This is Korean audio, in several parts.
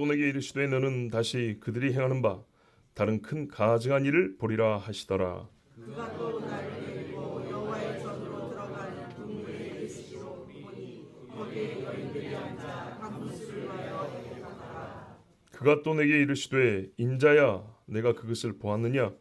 또 내게 이르시되 너는 다시 그들이 행하는 바 다른 큰 가증한 일을 보리라 하시더라. 그가 또 나를 데리고 여호와의 전으로 들어가는 동굴에 이르시기로 보니 거기에 여인들이 앉아 방문수를 하여 행하더라. 그가 또 내게 이르시되 인자야 내가 그것을 보았느냐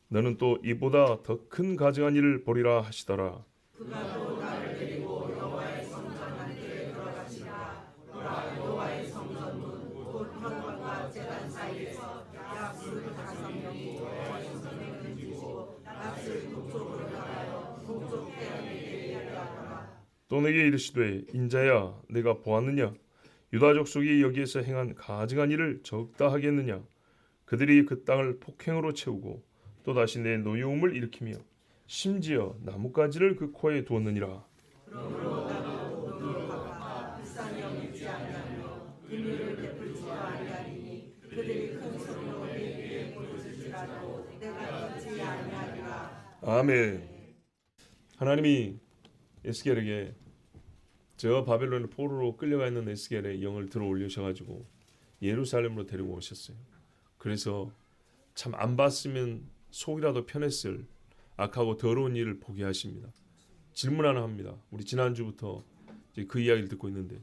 너는 또 이보다 더 큰 가증한 일을 보리라 하시더라. 그가 또 나를 데리고 여호와의 성전 안뜰에 들어가시니라. 보라 여호와의 성전문 곧 현관과 제단 사이에서 약 25명이 여호와의 성전에 던지고 낯을 북쪽으로 향하여 북쪽 대안에 이르게 하더라. 또 내게 이르시되 인자야 내가 보았느냐 유다 족속이 여기에서 행한 가증한 일을 적다 하겠느냐 그들이 그 땅을 폭행으로 채우고 또다시 내 노여움을 일으키며 심지어 나뭇가지를 그 코에 두었느니라. 그러므로 나도 너로 갚아 불쌍히 여기지 아니하며 긍휼을 베풀지 아니하리니 그들이 큰 소리로 내 귀에 부르짖을지라도 내가 듣지 아니하리라. 아멘. 하나님이 에스겔에게 저 바벨론의 포로로 끌려가 있는 에스겔의 영을 들어 올리셔가지고 예루살렘으로 데리고 오셨어요. 그래서 참 안 봤으면 속이라도 편했을 악하고 더러운 일을 보게 하십니다. 질문 하나 합니다. 우리 지난주부터 이제 그 이야기를 듣고 있는데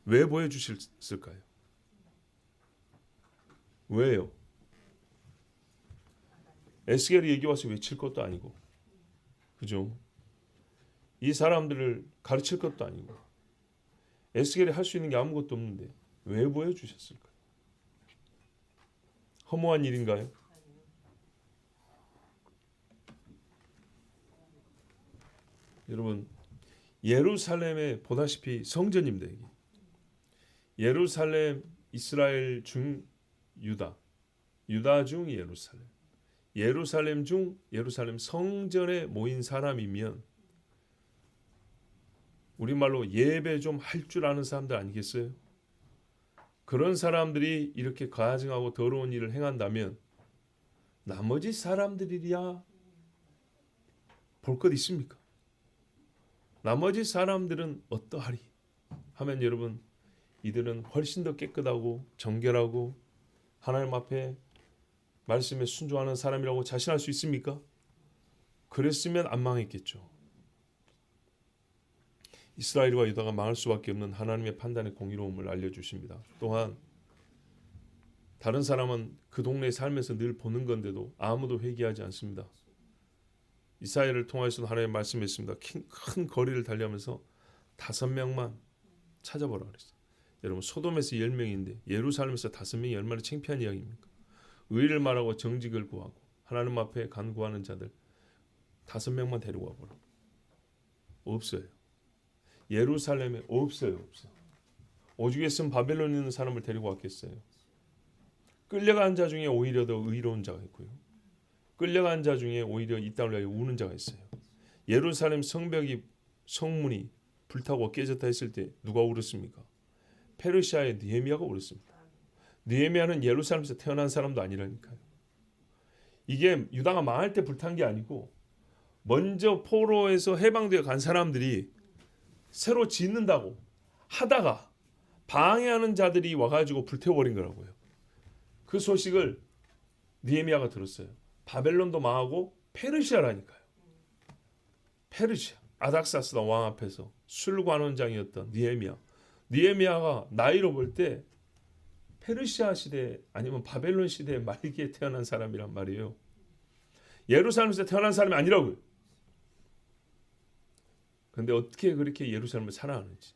왜 보여주셨을까요? 왜요? 에스겔이 얘기 와서 외칠 것도 아니고 그죠? 이 사람들을 가르칠 것도 아니고 에스겔이 할 수 있는 게 아무것도 없는데 왜 보여주셨을까요? 허무한 일인가요? 여러분 예루살렘에 보다시피 성전입니다. 이게. 예루살렘 이스라엘 중 유다 유다 중 예루살렘 예루살렘 중 예루살렘 성전에 모인 사람이면 우리말로 예배 좀 할 줄 아는 사람들 아니겠어요? 그런 사람들이 이렇게 가증하고 더러운 일을 행한다면 나머지 사람들이야 볼 것 있습니까? 나머지 사람들은 어떠하리 하면 여러분 이들은 훨씬 더 깨끗하고 정결하고 하나님 앞에 말씀에 순종하는 사람이라고 자신할 수 있습니까? 그랬으면 안 망했겠죠. 이스라엘과 유다가 망할 수밖에 없는 하나님의 판단의 공의로움을 알려주십니다. 또한 다른 사람은 그 동네에 살면서 늘 보는 건데도 아무도 회개하지 않습니다. 이사야를 통해서도 하나님 말씀했습니다. 큰 거리를 달리면서 5명만 찾아보라 그랬어요. 여러분 소돔에서 10명인데 예루살렘에서 5명이 얼마나 창피한 이야기입니까? 의를 말하고 정직을 구하고 하나님 앞에 간구하는 자들 5명만 데리고 와보라. 없어요. 예루살렘에 없어요. 오죽했으면 바벨론에 있는 사람을 데리고 왔겠어요. 끌려간 자 중에 오히려 더 의로운 자가 있고요. 끌려간 자 중에 오히려 이 땅을 위하여 우는 자가 있어요. 예루살렘 성문이 불타고 깨졌다 했을 때 누가 울었습니까? 페르시아의 느헤미야가 울었습니다. 느헤미야는 예루살렘에서 태어난 사람도 아니라니까요. 이게 유다가 망할 때 불탄 게 아니고 먼저 포로에서 해방되어 간 사람들이 새로 짓는다고 하다가 방해하는 자들이 와가지고 불태워버린 거라고요. 그 소식을 느헤미야가 들었어요. 바벨론도 망하고 페르시아라니까요. 페르시아 아닥사스다 왕 앞에서 술관원장이었던 느헤미야가 나이로 볼 때 페르시아 시대 아니면 바벨론 시대의 말기에 태어난 사람이란 말이에요. 예루살렘에서 태어난 사람이 아니라고요. 그런데 어떻게 그렇게 예루살렘을 살아가는지.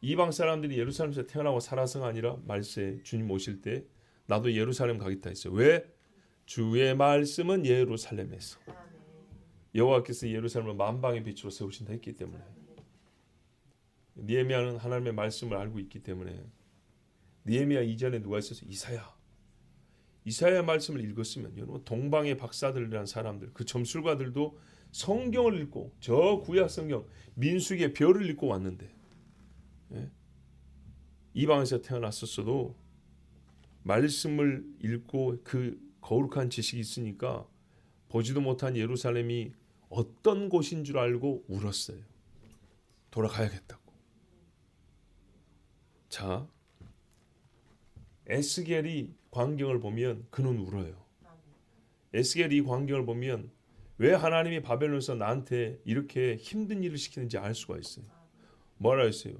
이방 사람들이 예루살렘에서 태어나고 살아서가 아니라 말세 주님 오실 때 나도 예루살렘 가겠다 했어요. 왜? 주의 말씀은 예루살렘에서 여호와께서 예루살렘을 만방의 빛으로 세우신다 했기 때문에 느헤미야는 하나님의 말씀을 알고 있기 때문에 느헤미야 이전에 누가 있었어요? 이사야 말씀을 읽었으면 여러분 동방의 박사들이라는 사람들 그 점술가들도 성경을 읽고 저 구약 성경 민수기의 별을 읽고 왔는데 이방에서 태어났었어도 말씀을 읽고 그 거룩한 지식이 있으니까 보지도 못한 예루살렘이 어떤 곳인 줄 알고 울었어요. 돌아가야겠다고. 자, 에스겔이 광경을 보면 그는 울어요. 에스겔이 이 광경을 보면 왜 하나님이 바벨론에서 나한테 이렇게 힘든 일을 시키는지 알 수가 있어요. 뭐라 했어요?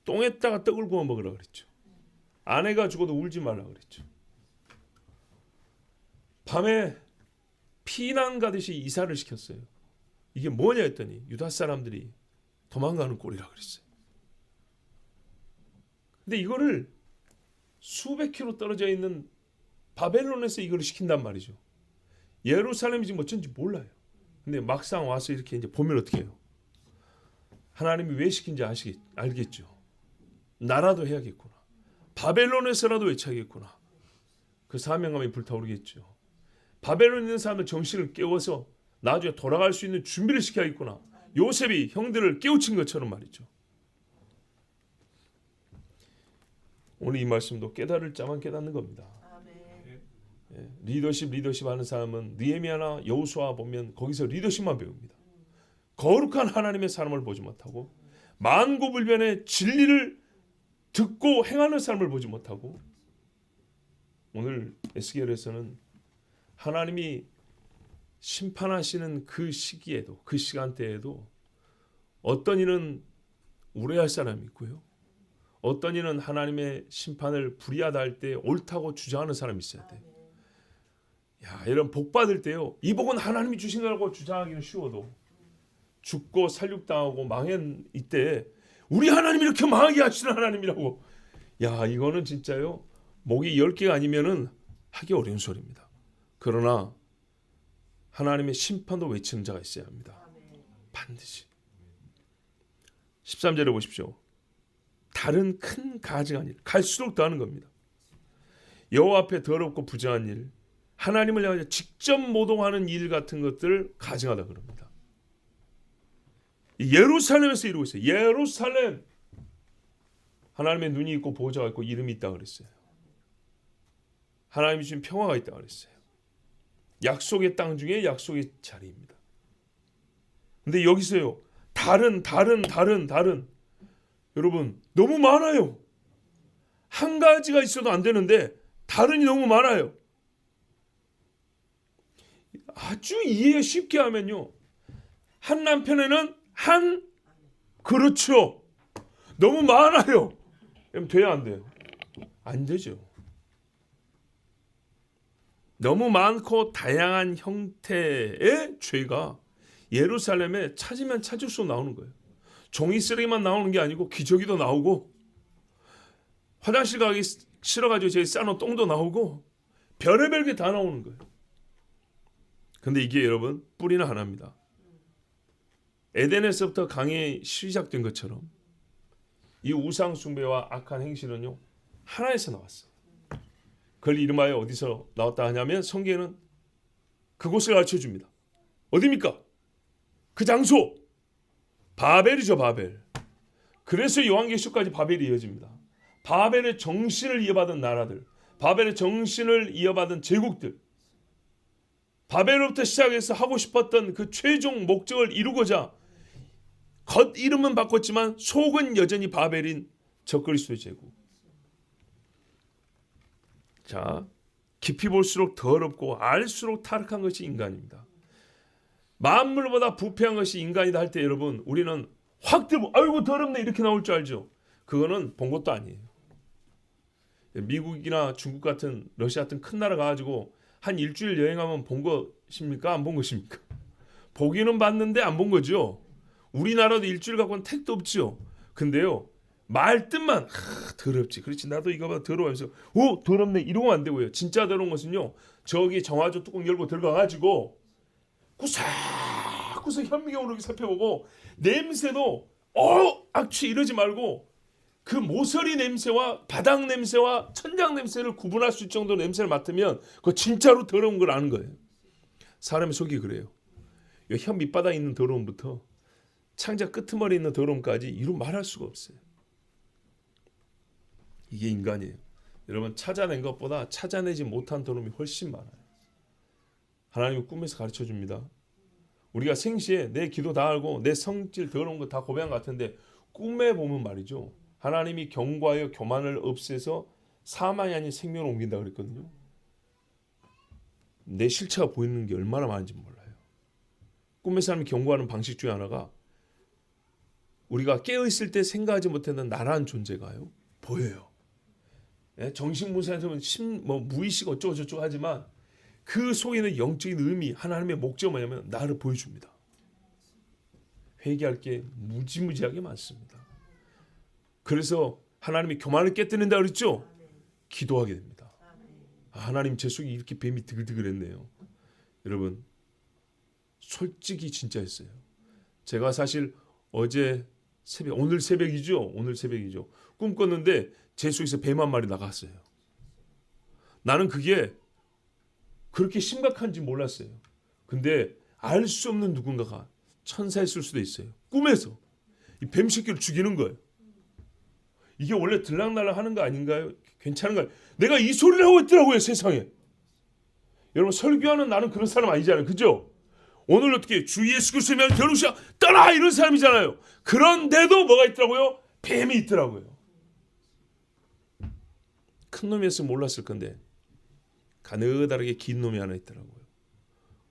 똥에다가 떡을 구워 먹으라 그랬죠. 아내가 죽어도 울지 말라 그랬죠. 밤에 피난 가듯이 이사를 시켰어요. 이게 뭐냐 했더니 유다 사람들이 도망가는 꼴이라 그랬어요. 근데 이거를 수백 킬로 떨어져 있는 바벨론에서 이걸 시킨단 말이죠. 예루살렘이 지금 어쩐지 몰라요. 근데 막상 와서 이렇게 이제 보면 어떻게 해요? 하나님이 왜 시킨지 알겠죠. 나라도 해야겠구나. 바벨론에서라도 외쳐야겠구나. 그 사명감이 불타오르겠죠. 바벨론에 있는 사람들 정신을 깨워서 나중에 돌아갈 수 있는 준비를 시켜야겠구나. 요셉이 형들을 깨우친 것처럼 말이죠. 오늘 이 말씀도 깨달을 자만 깨닫는 겁니다. 리더십 하는 사람은 느헤미야나 여호수아 보면 거기서 리더십만 배웁니다. 거룩한 하나님의 사람을 보지 못하고 만고불변의 진리를 듣고 행하는 사람을 보지 못하고 오늘 에스겔에서는 하나님이 심판하시는 그 시기에도 그 시간대에도 어떤 이는 우려할 사람이 있고요. 어떤 이는 하나님의 심판을 불의하다 할 때 옳다고 주장하는 사람이 있어야 돼요. 야, 이런 복 받을 때요. 이 복은 하나님이 주신 거라고 주장하기는 쉬워도 죽고 살육당하고 망한 이때 우리 하나님이 이렇게 망하게 하시는 하나님이라고. 야, 이거는 진짜요. 목이 10개가 아니면은 하기 어려운 소리입니다. 그러나 하나님의 심판도 외치는 자가 있어야 합니다. 반드시. 13절에 보십시오. 다른 큰 가증한 일, 갈수록 더하는 겁니다. 여호와 앞에 더럽고 부정한 일, 하나님을 향해 직접 모독하는 일 같은 것들을 가증하다 그럽니다. 예루살렘에서 이루고 있어요. 예루살렘. 하나님의 눈이 있고 보호자가 있고 이름이 있다 그랬어요. 하나님이 주신 평화가 있다 그랬어요. 약속의 땅 중에 약속의 자리입니다. 근데 여기서요. 다른. 여러분 너무 많아요. 한 가지가 있어도 안 되는데 다른이 너무 많아요. 아주 이해 쉽게 하면요. 한 남편에는 그렇죠. 너무 많아요. 그럼 돼야 안 돼요? 안 되죠. 너무 많고 다양한 형태의 죄가 예루살렘에 찾으면 찾을수록 나오는 거예요. 종이 쓰레기만 나오는 게 아니고 기저귀도 나오고 화장실 가기 싫어가지고 제가 싸놓은 똥도 나오고 별의별 게 다 나오는 거예요. 근데 이게 여러분 뿌리는 하나입니다. 에덴에서부터 강이 시작된 것처럼 이 우상 숭배와 악한 행실은요 하나에서 나왔어요. 그걸 이름하여 어디서 나왔다 하냐면 성경에는 그곳을 가르쳐줍니다. 어디입니까? 그 장소 바벨이죠. 바벨. 그래서 요한계시록까지 바벨이 이어집니다. 바벨의 정신을 이어받은 나라들, 바벨의 정신을 이어받은 제국들, 바벨로부터 시작해서 하고 싶었던 그 최종 목적을 이루고자 겉 이름은 바꿨지만 속은 여전히 바벨인 적그리스도의 제국. 자, 깊이 볼수록 더럽고 알수록 타락한 것이 인간입니다. 만물보다 부패한 것이 인간이다 할 때 여러분 우리는 확 들고 아이고 더럽네 이렇게 나올 줄 알죠. 그거는 본 것도 아니에요. 미국이나 중국 같은 러시아 같은 큰 나라 가가지고 한 일주일 여행하면 본 것입니까? 안 본 것입니까? 보기는 봤는데 안 본 거죠. 우리나라도 일주일 갖고는 택도 없죠. 근데요 말뜻만 더럽지. 그렇지 나도 이거 봐 더러워하면서 오 더럽네 이러면 안 되고요. 진짜 더러운 것은요 저기 정화조 뚜껑 열고 들어가가지고 구석구석 현미경으로 살펴보고 냄새도 악취 이러지 말고 그 모서리 냄새와 바닥 냄새와 천장 냄새를 구분할 수 있을 정도 냄새를 맡으면 그거 진짜로 더러운 걸 아는 거예요. 사람의 속이 그래요. 혀 밑바닥에 있는 더러움부터 창자 끄트머리에 있는 더러움까지 이루 말할 수가 없어요. 이게 인간이에요. 여러분 찾아낸 것보다 찾아내지 못한 더러움이 훨씬 많아요. 하나님은 꿈에서 가르쳐줍니다. 우리가 생시에 내 기도 다 알고 내 성질 더러운 거 다 고백한 것 같은데 꿈에 보면 말이죠. 하나님이 경고하여 교만을 없애서 사망이 아닌 생명을 옮긴다 그랬거든요. 내 실체가 보이는 게 얼마나 많은지 몰라요. 꿈의 삶을 경고하는 방식 중에 하나가 우리가 깨어있을 때 생각하지 못했던 나라는 존재가요 보여요. 예? 정신분석에서는 무의식 어쩌고저쩌고 하지만 그 속에는 영적인 의미, 하나님의 목적은 뭐냐면 나를 보여줍니다. 회개할 게 무지무지하게 많습니다. 그래서 하나님이 교만을 깨뜨린다 그랬죠? 기도하게 됩니다. 하나님 제 속에 이렇게 뱀이 드글드글했네요. 여러분 솔직히 진짜 했어요. 제가 사실 어제 새벽, 오늘 새벽이죠. 꿈 꿨는데 제 속에서 뱀 한 마리 나갔어요. 나는 그게 그렇게 심각한지 몰랐어요. 근데 알 수 없는 누군가가 천사였을 수도 있어요. 꿈에서 이 뱀 새끼를 죽이는 거예요. 이게 원래 들락날락 하는 거 아닌가요? 괜찮은가요? 내가 이 소리를 하고 있더라고요, 세상에. 여러분 설교하는 나는 그런 사람 아니잖아요. 그죠? 오늘 어떻게 주 예수 그리스도면 겨루시아 떠나 이런 사람이잖아요. 그런데도 뭐가 있더라고요? 뱀이 있더라고요. 큰 놈이었으면 몰랐을 건데 가느다랗게 긴 놈이 하나 있더라고요.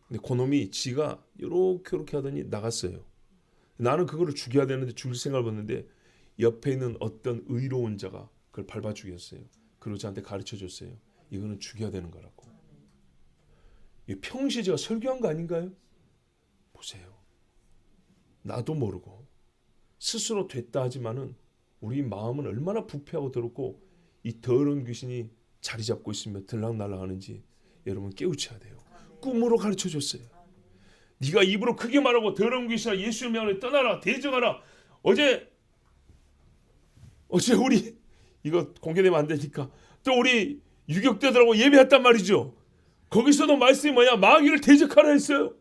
근데 그 놈이 지가 요렇게 하더니 나갔어요. 나는 그거를 죽여야 되는데 죽일 생각을 했는데 옆에 있는 어떤 의로운 자가 그걸 밟아 죽였어요. 그리고 저한테 가르쳐 줬어요. 이거는 죽여야 되는 거라고. 평시에 제가 설교한 거 아닌가요? 보세요. 나도 모르고 스스로 됐다 하지만은 우리 마음은 얼마나 부패하고 더럽고 이 더러운 귀신이 자리 잡고 있으며 들락날락하는지 여러분 깨우쳐야 돼요. 꿈으로 가르쳐 줬어요. 네가 입으로 크게 말하고 더러운 귀신아 예수의 명으로 떠나라 대적하라. 어제 우리 이거 공개되면 안 되니까 또 우리 유격대들하고 예배했단 말이죠. 거기서도 말씀이 뭐냐? 마귀를 대적하라 했어요.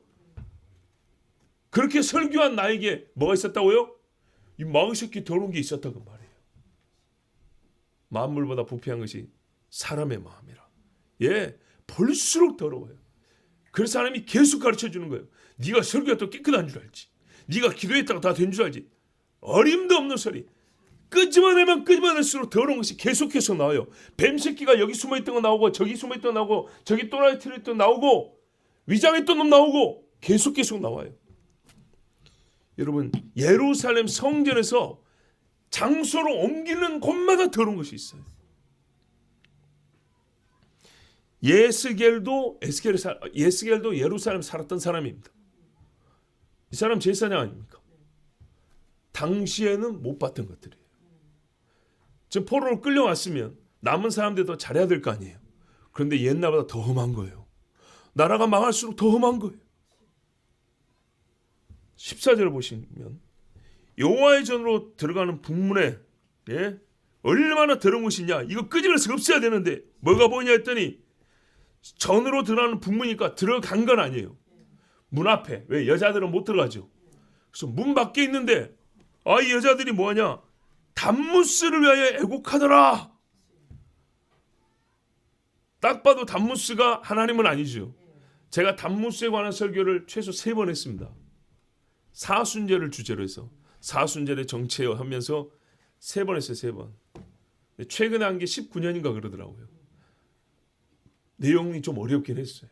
그렇게 설교한 나에게 뭐가 있었다고요? 이 마귀 새끼 더러운 게 있었다고 말이에요. 만물보다 부패한 것이 사람의 마음이라. 예, 볼수록 더러워요. 그래서 하나님이 계속 가르쳐 주는 거예요. 네가 설교했다고 깨끗한 줄 알지. 네가 기도했다고 다 된 줄 알지. 어림도 없는 소리. 끄집어내면 끄집어낼수록 더러운 것이 계속해서 나와요. 뱀 새끼가 여기 숨어있던 거 나오고 저기 숨어있던 거 나오고 저기 또라이 틀었던 거 나오고 위장했던 놈 나오고 계속 나와요. 여러분 예루살렘 성전에서 장소로 옮기는 곳마다 더러운 것이 있어요. 예스겔도 예루살렘 살았던 사람입니다. 이 사람 제사장 아닙니까? 당시에는 못 봤던 것들이에요. 지금 포로로 끌려왔으면 남은 사람들도 잘해야 될 거 아니에요. 그런데 옛날보다 더 험한 거예요. 나라가 망할수록 더 험한 거예요. 14절을 보시면 여호와의 전으로 들어가는 북문에 얼마나 더러운 것이냐. 이거 끄집어내서 없애야 되는데 뭐가 보이냐 했더니 전으로 들어가는 북문이니까 들어간 건 아니에요. 문 앞에. 왜? 여자들은 못 들어가죠. 그래서 문 밖에 있는데 이 여자들이 뭐하냐. 담무스를 위하여 애곡하더라. 딱 봐도 담무스가 하나님은 아니죠. 제가 담무스에 관한 설교를 최소 3번 했습니다. 사순절을 주제로 해서 사순절의 정체하면서 3번 했어요. 3번. 최근에 한 게 19년인가 그러더라고요. 내용이 좀 어렵긴 했어요.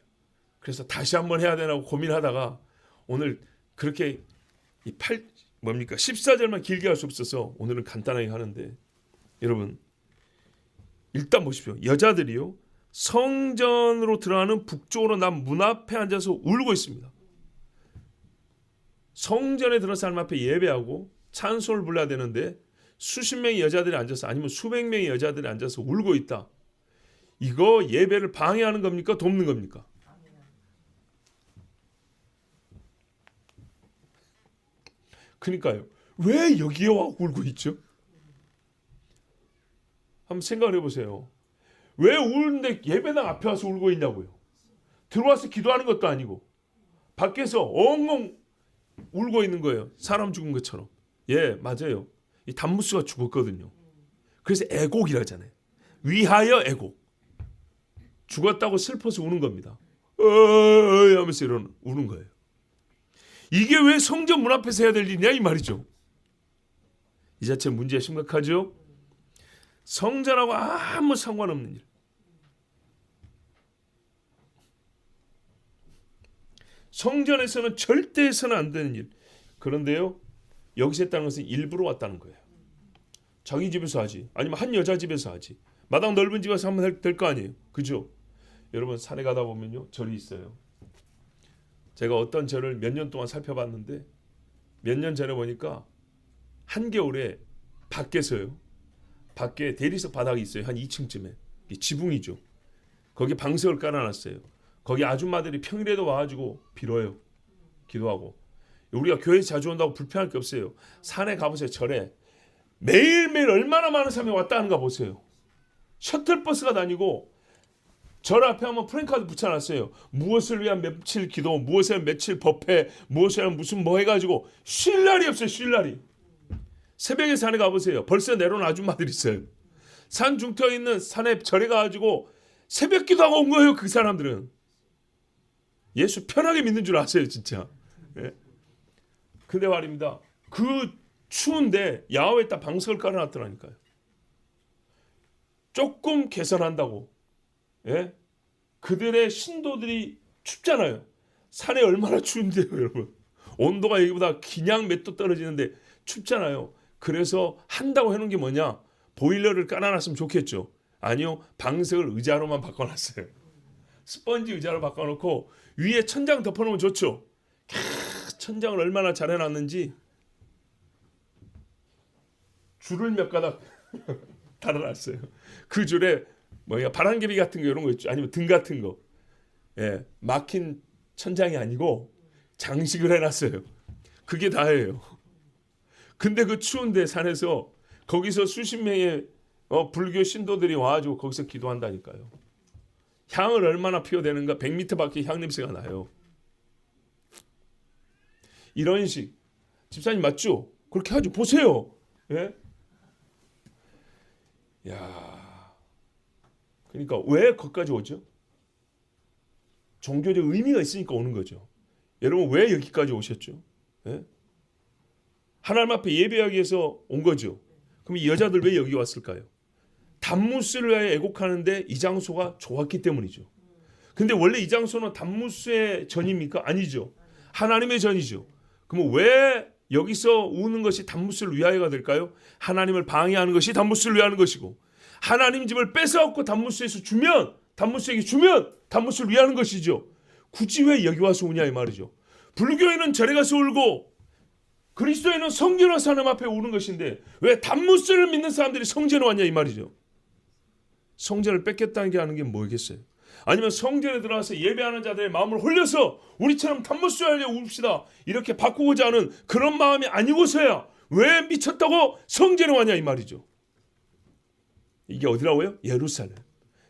그래서 다시 한번 해야 되나 고민하다가 오늘 그렇게 14절만 길게 할 수 없어서 오늘은 간단하게 하는데 여러분 일단 보십시오. 여자들이요 성전으로 들어가는 북쪽으로 난 문 앞에 앉아서 울고 있습니다. 성전에 들어간 사람 앞에 예배하고 찬송을 불러야 되는데 수십 명의 여자들이 앉아서 아니면 수백 명의 여자들이 앉아서 울고 있다. 이거 예배를 방해하는 겁니까? 돕는 겁니까? 그러니까요. 왜 여기에 와 울고 있죠? 한번 생각을 해보세요. 왜 우는데 예배당 앞에 와서 울고 있냐고요. 들어와서 기도하는 것도 아니고 밖에서 엉엉 울고 있는 거예요. 사람 죽은 것처럼. 예, 맞아요. 이 담무스가 죽었거든요. 그래서 애곡이라 하잖아요. 위하여 애곡. 죽었다고 슬퍼서 우는 겁니다. 하면서 우는 거예요. 이게 왜 성전 문 앞에서 해야 될 일이냐 이 말이죠. 이 자체 문제가 심각하죠. 성전하고 아무 상관없는 일. 성전에서는 절대 해서는 안 되는 일. 그런데요, 여기서 했다는 것은 일부러 왔다는 거예요. 자기 집에서 하지, 아니면 한 여자 집에서 하지, 마당 넓은 집에서 하면 될 거 아니에요. 그죠? 여러분, 산에 가다 보면요, 절이 있어요. 제가 어떤 절을 몇 년 동안 살펴봤는데, 몇 년 전에 보니까 한겨울에 밖에서요, 밖에 대리석 바닥이 있어요. 한 2층쯤에 지붕이죠. 거기 방석을 깔아놨어요. 거기 아줌마들이 평일에도 와가지고 빌어요. 기도하고. 우리가 교회 자주 온다고 불편할 게 없어요. 산에 가보세요. 절에 매일매일 얼마나 많은 사람이 왔다 하는가 보세요. 셔틀버스가 다니고 절 앞에 한번 프랭카드 붙여놨어요. 무엇을 위한 며칠 기도, 무엇을 위한 며칠 법회, 무엇을 위한 무슨 뭐 해가지고 쉴 날이 없어요. 쉴 날이. 새벽에 산에 가보세요. 벌써 내려온 아줌마들이 있어요. 산 중턱에 있는 산에 절에 가가지고 새벽 기도하고 온 거예요. 그 사람들은. 예수 편하게 믿는 줄 아세요. 진짜. 예. 근데 말입니다. 그 추운데 야외에다 방석을 깔아놨더라니까요. 조금 개선한다고. 예? 그들의 신도들이 춥잖아요. 산에 얼마나 추운데요, 여러분. 온도가 여기보다 그냥 몇 도 떨어지는데 춥잖아요. 그래서 한다고 해놓은 게 뭐냐? 보일러를 깔아놨으면 좋겠죠. 아니요, 방석을 의자로만 바꿔놨어요. 스펀지 의자로 바꿔놓고 위에 천장 덮어놓으면 좋죠. 천장을 얼마나 잘 해놨는지 줄을 몇 가닥 달아놨어요. 그 줄에 뭐야, 바람개비 같은 거 이런 거 있죠. 아니면 등 같은 거. 예, 막힌 천장이 아니고 장식을 해놨어요. 그게 다예요. 근데 그 추운데 산에서 거기서 수십 명의 불교 신도들이 와가지고 거기서 기도한다니까요. 향을 얼마나 피워대는가. 100m 밖에 향 냄새가 나요. 이런 식. 집사님 맞죠? 그렇게 하죠. 보세요. 예? 야, 그러니까 왜 거기까지 오죠? 종교적 의미가 있으니까 오는 거죠. 여러분, 왜 여기까지 오셨죠? 예? 하나님 앞에 예배하기 위해서 온 거죠. 그럼 이 여자들 왜 여기 왔을까요? 단무스를 위하여 애곡하는데 이 장소가 좋았기 때문이죠. 근데 원래 이 장소는 단무스의 전입니까? 아니죠. 하나님의 전이죠. 그럼 왜 여기서 우는 것이 단무스를 위하여가 될까요? 하나님을 방해하는 것이 단무스를 위하는 것이고, 하나님 집을 뺏어갖고 단무스에서 주면, 단무스에게 주면 단무스를 위하는 것이죠. 굳이 왜 여기 와서 우냐 이 말이죠. 불교에는 절에 가서 울고 그리스도에는 성전 와서 하나님 앞에 우는 것인데 왜 단무스를 믿는 사람들이 성전에 왔냐 이 말이죠. 성전을 뺏겠다는 게 하는 게 뭐겠어요? 아니면 성전에 들어가서 예배하는 자들의 마음을 홀려서 우리처럼 단무스 하려 웁시다 이렇게 바꾸고자 하는 그런 마음이 아니고서야 왜 미쳤다고 성전에 왔냐 이 말이죠. 이게 어디라고요? 예루살렘.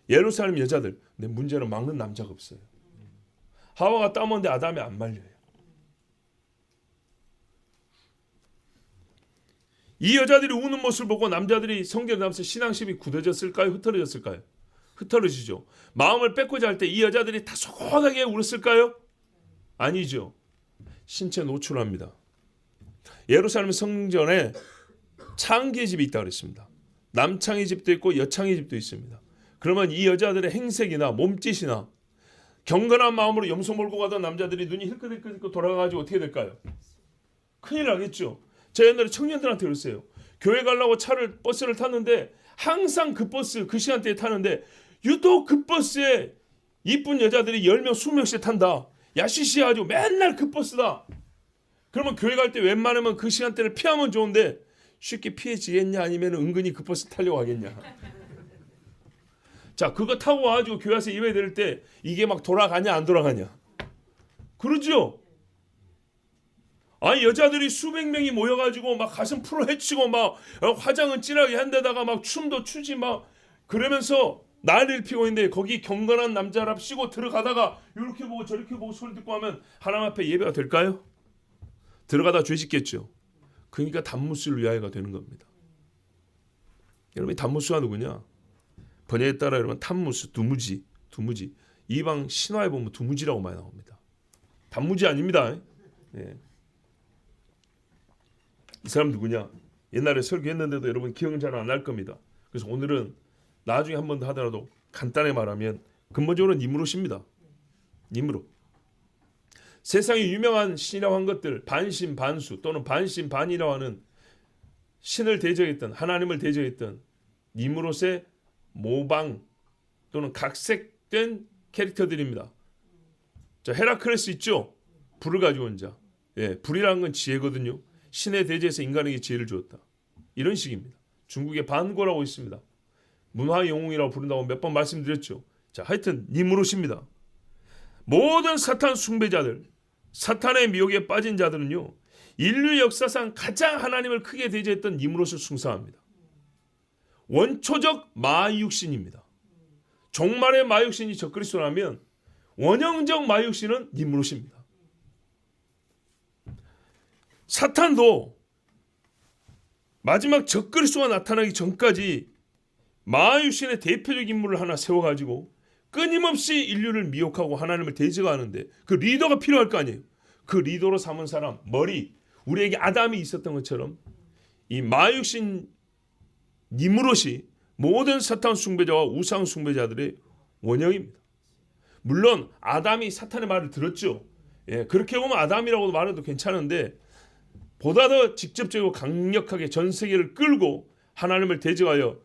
예루살렘 여자들. 근데 문제는 막는 남자가 없어요. 하와가 따먹는데 아담이 안 말려요. 이 여자들이 우는 모습을 보고 남자들이 성전에 나와서 신앙심이 굳어졌을까요? 흐트러졌을까요? 흐트러지죠. 마음을 뺏고자 할 때 이 여자들이 다 소곤하게 울었을까요? 아니죠. 신체 노출합니다. 예루살렘 성전에 창기의 집이 있다고 그랬습니다. 남창의 집도 있고 여창의 집도 있습니다. 그러면 이 여자들의 행색이나 몸짓이나 경건한 마음으로 염소 몰고 가던 남자들이 눈이 힐끗힐끗 돌아가가지고 어떻게 될까요? 큰일 나겠죠. 제가 옛날에 청년들한테 그랬어요. 교회 가려고 버스를 탔는데 항상 그 버스 그 시간대에 타는데 유독 그 버스에 이쁜 여자들이 10명 20명씩 탄다. 야시시해가지고 맨날 그 버스다. 그러면 교회 갈 때 웬만하면 그 시간대를 피하면 좋은데 쉽게 피해지겠냐 아니면 은근히 그 버스 타려고 하겠냐. 자, 그거 타고 와가지고 교회 와서 예배 드릴 때 이게 막 돌아가냐 안 돌아가냐. 그러죠. 아니 여자들이 수백 명이 모여가지고 막 가슴 풀어 헤치고 막 화장은 진하게 한 데다가 막 춤도 추지 막 그러면서 난리를 피고 있는데 거기 경건한 남자랍시고 들어가다가 이렇게 보고 저렇게 보고 소리 듣고 하면 하나님 앞에 예배가 될까요? 들어가다 죄 짓겠죠. 그러니까 단무스를 위하여가 되는 겁니다. 여러분 단무스가 누구냐? 번역에 따라 여러분 탄무스, 두무지. 이방 신화에 보면 두무지라고 많이 나옵니다. 단무지 아닙니다. 네. 이 사람 누구냐? 옛날에 설교했는데도 여러분 기억은 잘 안 날 겁니다. 그래서 오늘은 나중에 한 번 더 하더라도 간단히 말하면 근본적으로 니무롯입니다. 니무롯. 세상에 유명한 신이라고 한 것들 반신반수 또는 반신반이라고 하는 신을 대적했던 하나님을 대적했던 니무롯의 모방 또는 각색된 캐릭터들입니다. 자, 헤라클레스 있죠? 불을 가지고 온 자. 예, 불이라는 건 지혜거든요. 신의 대제에서 인간에게 지혜를 주었다. 이런 식입니다. 중국의 반고라고 있습니다. 문화의 영웅이라고 부른다고 몇 번 말씀드렸죠. 자, 하여튼 니무롯입니다. 모든 사탄 숭배자들, 사탄의 미혹에 빠진 자들은요, 인류 역사상 가장 하나님을 크게 대제했던 니무롯을 숭상합니다. 원초적 마육신입니다. 종말의 마육신이 적그리스도라면 원형적 마육신은 니무롯입니다. 사탄도 마지막 적그리스도가 나타나기 전까지 마육신의 대표적 인물을 하나 세워가지고 끊임없이 인류를 미혹하고 하나님을 대적하는데 그 리더가 필요할 거 아니에요. 그 리더로 삼은 사람, 머리, 우리에게 아담이 있었던 것처럼 이 마육신 니무롯이 모든 사탄 숭배자와 우상 숭배자들의 원형입니다. 물론 아담이 사탄의 말을 들었죠. 예, 그렇게 보면 아담이라고 말해도 괜찮은데 보다 더 직접적이고 강력하게 전 세계를 끌고 하나님을 대적하여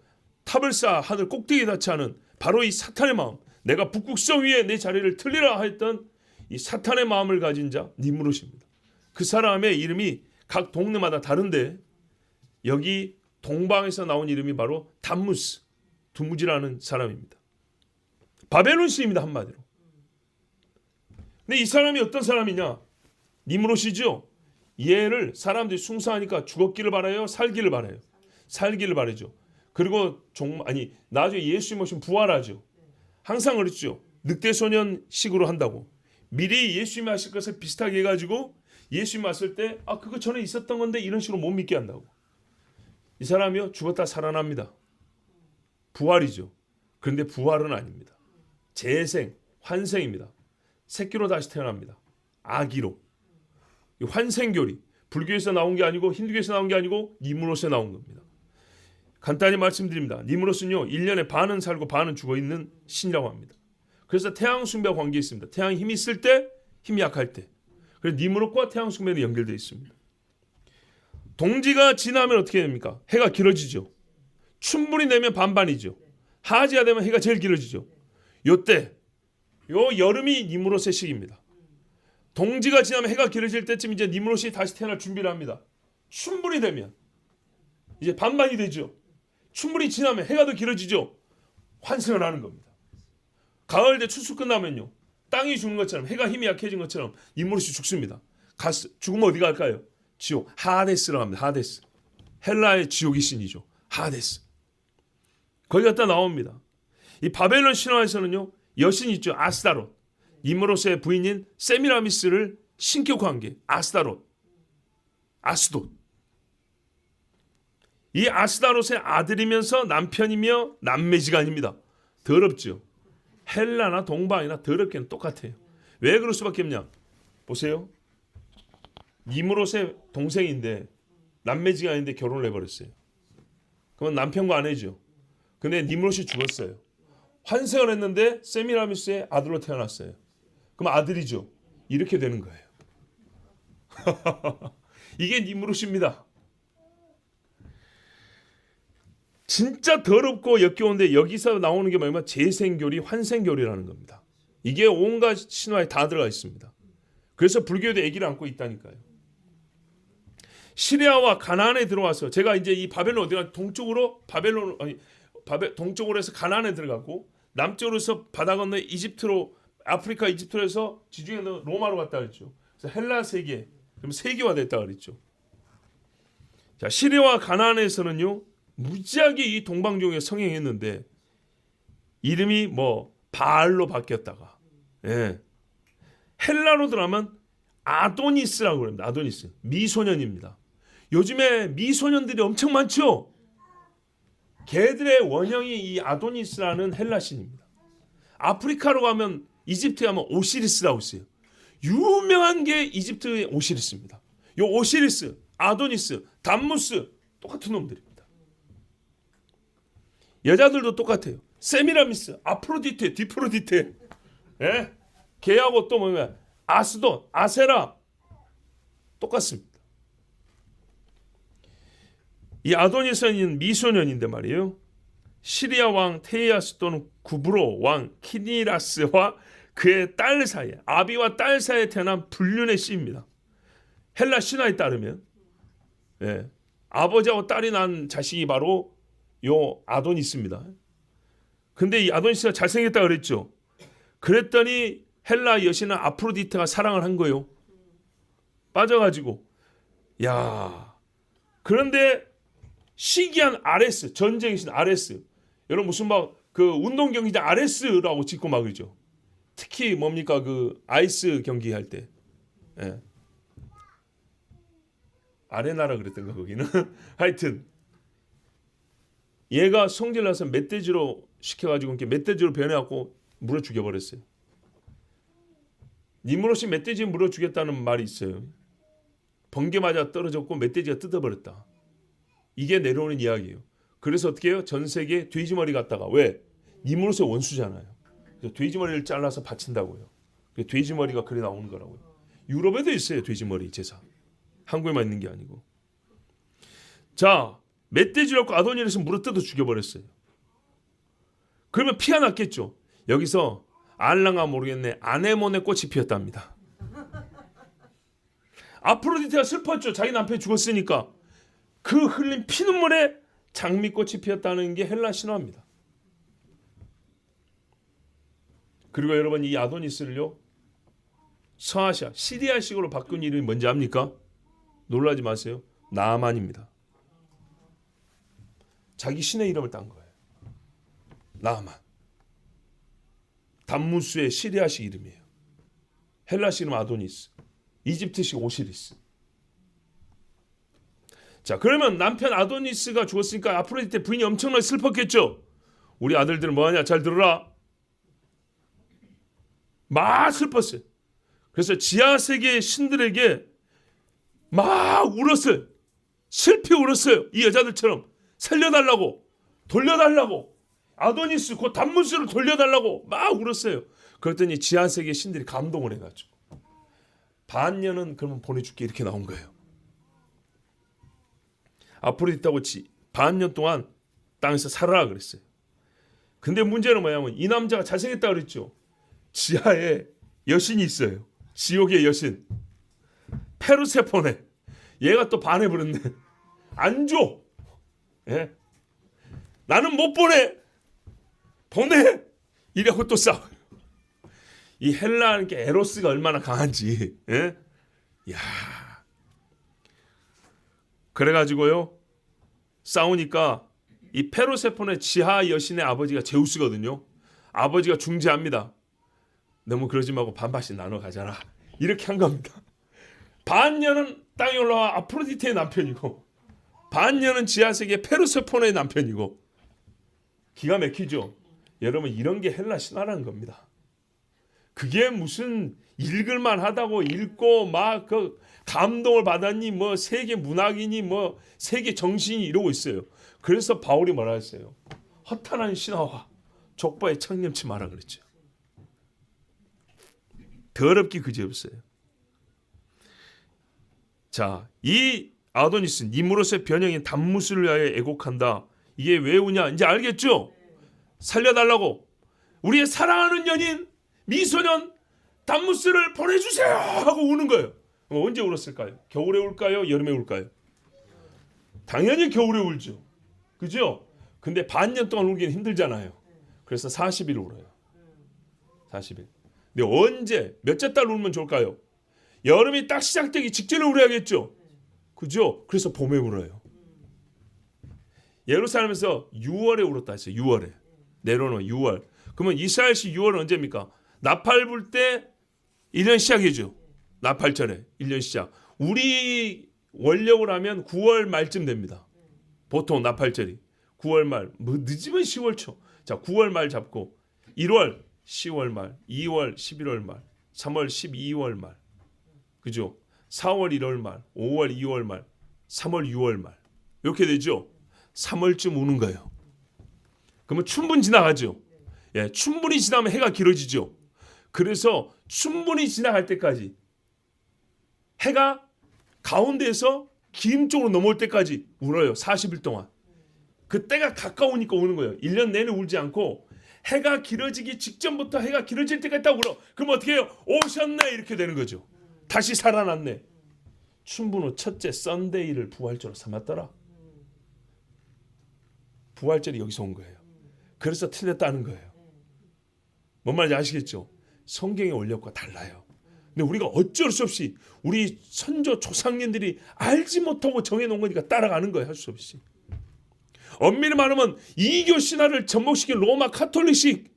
탑을 쌓아 하늘 꼭대기에 닿지하는 바로 이 사탄의 마음, 내가 북극성 위에 내 자리를 틀리라 했던 이 사탄의 마음을 가진 자 니무롯입니다. 그 사람의 이름이 각 동네마다 다른데 여기 동방에서 나온 이름이 바로 담무스, 두무지라는 사람입니다. 바벨론 신입니다, 한마디로. 근데 이 사람이 어떤 사람이냐? 니무롯이죠. 얘를 사람들이 숭상하니까 죽었기를 바라요, 살기를 바라요. 살기를 바라죠. 그리고 나중에 예수님 오시면 부활하죠. 항상 그랬죠. 늑대소년식으로 한다고. 미리 예수님이 하실 것을 비슷하게 해가지고 예수님 왔을 때 그거 전에 있었던 건데 이런 식으로 못 믿게 한다고. 이 사람이요 죽었다 살아납니다. 부활이죠. 그런데 부활은 아닙니다. 재생, 환생입니다. 새끼로 다시 태어납니다. 아기로. 환생교리. 불교에서 나온 게 아니고 힌두교에서 나온 게 아니고 니무롯에 나온 겁니다. 간단히 말씀드립니다. 니무롯은요 1년에 반은 살고 반은 죽어있는 신이라고 합니다. 그래서 태양 숭배와 관계 있습니다. 태양이 힘이 있을 때, 힘이 약할 때. 그래서 니무롯과 태양 숭배는 연결되어 있습니다. 동지가 지나면 어떻게 됩니까? 해가 길어지죠. 춘불이 되면 반반이죠. 하지가 되면 해가 제일 길어지죠. 요때 요 여름이 니무롯의 시기입니다. 동지가 지나면 해가 길어질 때쯤 이제 니무롯이 다시 태어날 준비를 합니다. 춘불이 되면 이제 반반이 되죠. 춘불이 지나면 해가 더 길어지죠. 환생을 하는 겁니다. 가을 때 추수 끝나면요. 땅이 죽는 것처럼 해가 힘이 약해진 것처럼 니무롯이 죽습니다. 죽으면 어디 갈까요? 지옥. 하데스라고 합니다. 하데스. 헬라의 지옥의 신이죠. 하데스. 거기 갔다 나옵니다. 이 바벨론 신화에서는요. 여신이 있죠. 아스타롯. 니무롯의 부인인 세미라미스를 신격화한 게 아스타롯. 아스돗. 이 아스타롯의 아들이면서 남편이며 남매지간입니다. 더럽죠. 헬라나 동방이나 더럽게는 똑같아요. 왜 그럴 수밖에 없냐? 보세요. 니무롯의 동생인데 남매지간인데 결혼을 해버렸어요. 그러면 남편과 아내죠. 근데 니무롯이 죽었어요. 환생을 했는데 세미라미스의 아들로 태어났어요. 그럼 아들이죠. 이렇게 되는 거예요. 이게 니무롯입니다. 진짜 더럽고 역겨운데 여기서 나오는 게 뭐냐면 재생교리, 환생교리라는 겁니다. 이게 온갖 신화에 다 들어가 있습니다. 그래서 불교도 아기를 안고 있다니까요. 시리아와 가나안에 들어와서 제가 이제 이 바벨론 어디가 동쪽으로 동쪽으로 해서 가나안에 들어갔고 남쪽으로 해서 바다 건너 이집트로 아프리카 이집트로 해서 지중해 로마로 갔다 그랬죠. 그래서 헬라 세계 그럼 세계화 됐다 그랬죠. 자, 시리아와 가나안에서는요. 무지하게 이 동방종에 성행했는데 이름이 뭐 바알로 바뀌었다가 헬라로 들어가면 아도니스라고 합니다. 아도니스 미소년입니다. 요즘에 미소년들이 엄청 많죠. 걔들의 원형이 이 아도니스라는 헬라신입니다. 아프리카로 가면 이집트에 가면 오시리스라고 있어요. 유명한 게 이집트의 오시리스입니다. 요 오시리스, 아도니스, 담무스 똑같은 놈들입니다. 여자들도 똑같아요. 세미라미스, 아프로디테, 디프로디테, 예? 걔하고 또 뭐냐, 아스돈, 아세라 똑같습니다. 이 아도니스는 미소년인데 말이에요. 시리아 왕 테이아스 또는 구브로 왕 키니라스와 그의 딸 사이에, 아비와 딸 사이에 태어난 불륜의 씨입니다. 헬라 신화에 따르면 아버지하고 딸이 난 자식이 바로 요 아도니스입니다. 근데 이 아도니스가 잘생겼다 그랬죠. 그랬더니 헬라 여신은 아프로디테가 사랑을 한 거예요. 빠져가지고. 야, 그런데 시기한 아레스, 전쟁의 신 아레스. 여러분 무슨 막 그 운동 경기장 아레스라고 짓고 막 그러죠. 특히 뭡니까 그 아이스 경기 할 때. 예. 아레나라 그랬던가 거기는. 하여튼 얘가 성질 나서 멧돼지로 시켜가지고 이렇게 멧돼지로 변해갖고 물어 죽여버렸어요. 니무롯이 멧돼지 물어 죽였다는 말이 있어요. 번개 맞아 떨어졌고 멧돼지가 뜯어버렸다. 이게 내려오는 이야기예요. 그래서 어떻게 해요? 전 세계 돼지머리 갖다가 왜? 니무롯의 원수잖아요. 그래서 돼지머리를 잘라서 바친다고요. 돼지머리가 그래 나오는 거라고요. 유럽에도 있어요. 돼지머리 제사. 한국에만 있는 게 아니고. 자, 멧돼지를 갖고 아도니스를 물어뜯어 죽여버렸어요. 그러면 피가 났겠죠. 여기서 알랑가 모르겠네. 아네모네 꽃이 피었답니다. 아프로디테가 슬펐죠. 자기 남편이 죽었으니까. 그 흘린 피눈물에 장미꽃이 피었다는 게 헬라 신화입니다. 그리고 여러분 이 아도니스를요. 서아시아, 시리아식으로 바꾼 이름이 뭔지 압니까? 놀라지 마세요. 나아만입니다. 자기 신의 이름을 딴 거예요. 나아만. 담무스의 시리아식 이름이에요. 헬라식 이름 아도니스. 이집트식 오시리스. 자, 그러면 남편 아도니스가 죽었으니까 아프로디테 부인이 엄청나게 슬펐겠죠. 우리 아들들은 뭐하냐? 잘 들어라. 막 슬펐어요. 그래서 지하세계의 신들에게 막 울었어요. 슬피 울었어요. 이 여자들처럼 살려달라고, 돌려달라고, 아도니스 곧 담무스를 돌려달라고 막 울었어요. 그랬더니 지하세계의 신들이 감동을 해가지고 반년은 그러면 보내줄게 이렇게 나온 거예요. 아프로디테하고 반년 동안 땅에서 살아라 그랬어요. 근데 문제는 뭐냐면 이 남자가 잘생겼다 그랬죠. 지하에 여신이 있어요. 지옥의 여신 페르세포네. 얘가 또 반해버렸네. 안 줘. 예? 나는 못 보내. 보내. 이라고 또 싸워요. 이 헬라는 게 에로스가 얼마나 강한지. 예? 야. 그래가지고요. 싸우니까 이 페르세포네 지하 여신의 아버지가 제우스거든요. 아버지가 중재합니다. 너무 그러지 말고 반반씩 나눠 가져라. 이렇게 한 겁니다. 반년은 땅에 올라와 아프로디테의 남편이고 반년은 지하세계 페르세포네의 남편이고. 기가 막히죠. 여러분 이런 게 헬라 신화라는 겁니다. 그게 무슨 읽을만 하다고 읽고 막 그 감동을 받았니 뭐 세계 문학이니 뭐 세계 정신이 이러고 있어요. 그래서 바울이 뭐라 했어요? 허탄한 신화와 족보에 창념치 마라 그랬죠. 더럽기 그지없어요. 자, 이 아도니스 니무롯의 변형인 담무스를 위하여 애곡한다. 이게 왜 우냐? 이제 알겠죠? 살려달라고 우리의 사랑하는 연인 미소년 담무스를 보내주세요 하고 우는 거예요. 언제 울었을까요? 겨울에 울까요? 여름에 울까요? 당연히 겨울에 울죠. 그죠? 근데 반년 동안 울기는 힘들잖아요. 그래서 40일 울어요. 40일. 근데 언제 몇째 달 울면 좋을까요? 여름이 딱 시작되기 직전에 울어야겠죠. 그죠? 그래서 봄에 울어요. 예루살렘에서 6월에 울었다 했어요. 6월에. 내려오는 6월. 그러면 이스라엘식 6월은 언제입니까? 나팔 불 때 1년 시작이죠. 나팔절에 1년 시작. 우리 원력으로 하면 9월 말쯤 됩니다. 보통 나팔절이 9월 말, 뭐 늦으면 10월 초. 자, 9월 말 잡고 1월, 10월 말, 2월, 11월 말, 3월, 12월 말, 그죠? 4월, 1월 말, 5월, 2월 말, 3월, 6월 말 이렇게 되죠. 3월쯤 우는 거예요. 그러면 충분히 지나가죠. 예, 충분히 지나면 해가 길어지죠. 그래서 충분히 지나갈 때까지 해가 가운데에서 긴 쪽으로 넘어올 때까지 울어요. 40일 동안. 그 때가 가까우니까 우는 거예요. 1년 내내 울지 않고 해가 길어지기 직전부터 해가 길어질 때까지 딱 울어. 그럼 어떻게 해요? 오셨네 이렇게 되는 거죠. 다시 살아났네. 춘분 후 첫째 썬데이를 부활절로 삼았더라. 부활절이 여기서 온 거예요. 그래서 틀렸다는 거예요. 뭔 말인지 아시겠죠? 성경의 원력과 달라요. 근데 우리가 어쩔 수 없이 우리 선조 조상님들이 알지 못하고 정해놓은 거니까 따라가는 거예요. 할 수 없이. 엄밀히 말하면 이교 신화를 접목시킨 로마 카톨릭식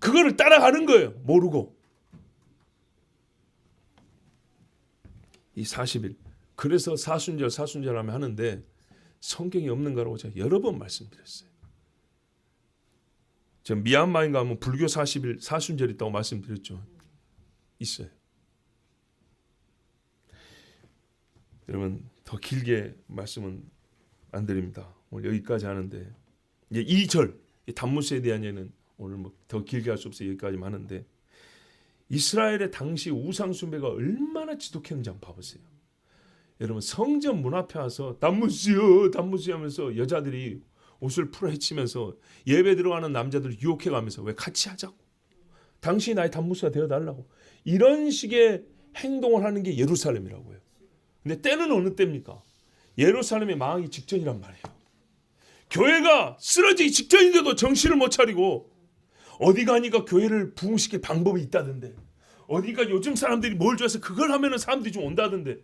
그거를 따라가는 거예요. 모르고. 이 40일. 그래서 사순절 하면 하는데 성경이 없는 거라고 제가 여러 번 말씀드렸어요. 제가 미얀마에 가면 불교 40일 사순절 있다고 말씀드렸죠. 있어요. 여러분 더 길게 말씀은 안 드립니다. 오늘 여기까지 하는데 이제 2절 단무스에 대한 예는 오늘 뭐 더 길게 할 수 없어요. 여기까지만 하는데 이스라엘의 당시 우상 숭배가 얼마나 지독했는지 한번 봐보세요. 여러분 성전 문 앞에 와서 단무스요 하면서 여자들이 옷을 풀어헤치면서 예배 들어가는 남자들 유혹해가면서 왜 같이 하자고. 당신이 나의 단무스가 되어달라고. 이런 식의 행동을 하는 게 예루살렘이라고요. 근데 때는 어느 때입니까? 예루살렘이 망하기 직전이란 말이에요. 교회가 쓰러지기 직전인데도 정신을 못 차리고 어디 가니까 교회를 부흥시킬 방법이 있다던데. 어디가 요즘 사람들이 뭘 좋아해서 그걸 하면은 사람들이 좀 온다던데.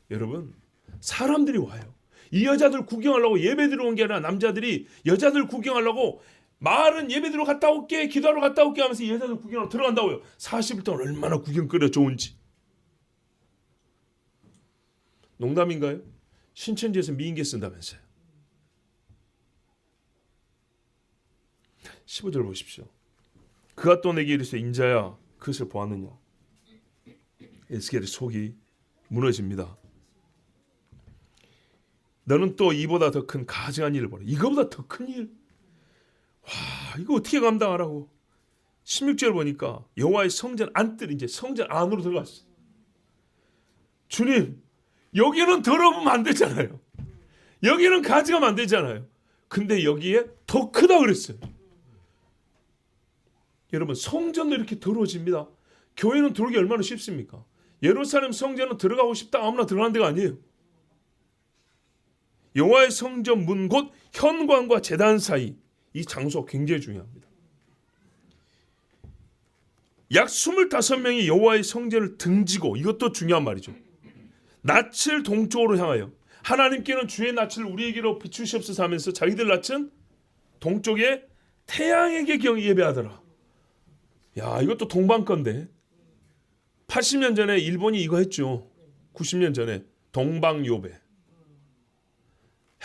여러분 사람들이 와요. 이 여자들 구경하려고 예배 들어온 게 아니라 남자들이 여자들 구경하려고 말은 예배 들어 갔다 올게 기도하러 갔다 올게 하면서 이 여자들 구경하러 들어간다고요. 40일 동안 얼마나 구경거리가 좋은지. 농담인가요? 신천지에서 미인계 쓴다면서요. 15절 보십시오. 그가 또 내게 이르시되 인자야 그것을 보았느냐. 에스겔의 속이 무너집니다. 너는 또 이보다 더 큰 가증한 일을 보라. 이거보다 더 큰 일? 와 이거 어떻게 감당하라고. 16절 보니까 여호와의 성전 안뜰 이제 성전 안으로 들어갔어요. 주님 여기는 더러우면 안 되잖아요. 여기는 가져가면 안 되잖아요. 근데 여기에 더 크다 그랬어요. 여러분 성전도 이렇게 더러워집니다. 교회는 들어오기 얼마나 쉽습니까? 예루살렘 성전은 들어가고 싶다 아무나 들어가는 데가 아니에요. 여호와의 성전 문 곧 현관과 제단 사이 이 장소가 굉장히 중요합니다. 약 25명이 여호와의 성전을 등지고 이것도 중요한 말이죠. 낯을 동쪽으로 향하여 하나님께는 주의 낯을 우리에게로 비추시옵소서 하면서 자기들 낯은 동쪽에 태양에게 예배하더라. 야 이것도 동방 건데 80년 전에 일본이 이거 했죠. 90년 전에 동방 요배.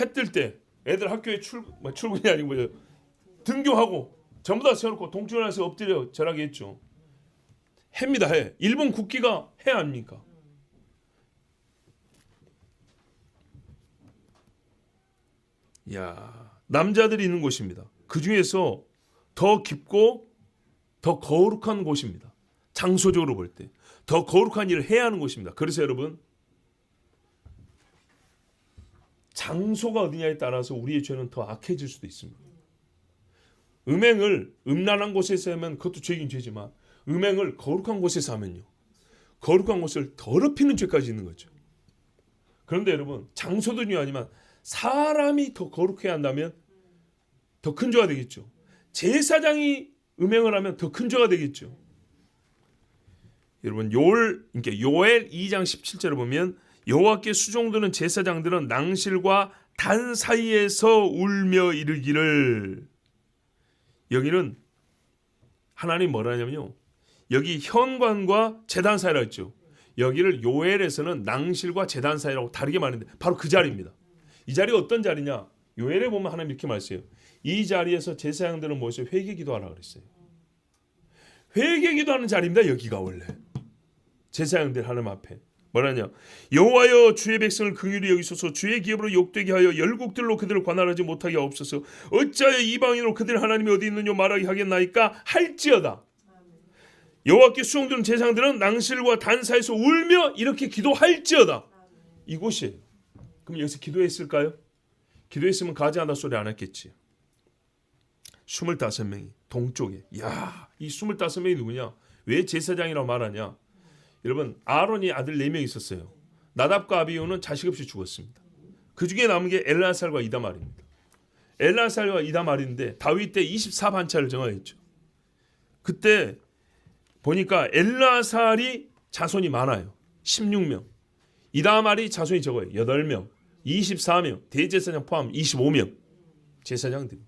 해 뜰 때 애들 학교에 출근이 아니고 뭐죠? 등교하고 전부 다 세워놓고 동쪽에 나서 엎드려 절하게 했죠. 해입니다. 해. 일본 국기가 해 아닙니까? 야 남자들이 있는 곳입니다. 그 중에서 더 깊고 더 거룩한 곳입니다. 장소적으로 볼 때 더 거룩한 일을 해야 하는 곳입니다. 그래서 여러분 장소가 어디냐에 따라서 우리의 죄는 더 악해질 수도 있습니다. 음행을 음란한 곳에서 하면 그것도 죄긴 죄지만 음행을 거룩한 곳에서 하면요. 거룩한 곳을 더럽히는 죄까지 있는 거죠. 그런데 여러분 장소도 중요하지만 사람이 더 거룩해야 한다면 더 큰 죄가 되겠죠. 제사장이 음행을 하면 더 큰 죄가 되겠죠. 여러분 요엘 2장 17절을 보면 여호와께 수종드는 제사장들은 낭실과 단 사이에서 울며 이르기를. 여기는 하나님 뭐라냐면요. 여기 현관과 제단 사이라고 했죠. 여기를 요엘에서는 낭실과 제단 사이라고 다르게 말했는데 바로 그 자리입니다. 이 자리가 어떤 자리냐? 요엘에 보면 하나님 이렇게 말했어요. 이 자리에서 제사장들은 모여서 회개 기도하라 그랬어요. 회개 기도하는 자리입니다. 여기가 원래 제사장들 하나님 앞에 뭐라냐? 여호와여 주의 백성을 긍휼히 여기소서. 주의 기업으로 욕되게 하여 열국들로 그들을 관할하지 못하게 하옵소서. 어찌하여 이방인으로 그들 하나님이 어디 있느냐 말하게 하겠나이까 할지어다. 여호와께 수용되는 제사장들은 낭실과 단사에서 울며 이렇게 기도할지어다. 이곳이에요. 그럼 여기서 기도했을까요? 기도했으면 가지 않다 소리 안 했겠지. 25명이 동쪽에. 야, 이 25명이 누구냐? 왜 제사장이라고 말하냐? 여러분, 아론이 아들 4명 있었어요. 나답과 아비후는 자식 없이 죽었습니다. 그 중에 남은 게 엘라살과 이다말입니다. 엘라살과 이다말인데 다윗 때 24반차를 정하였죠. 그때 보니까 엘라살이 자손이 많아요. 16명. 이다말이 자손이 적어요. 8명. 24명. 대제사장 포함 25명. 제사장들이.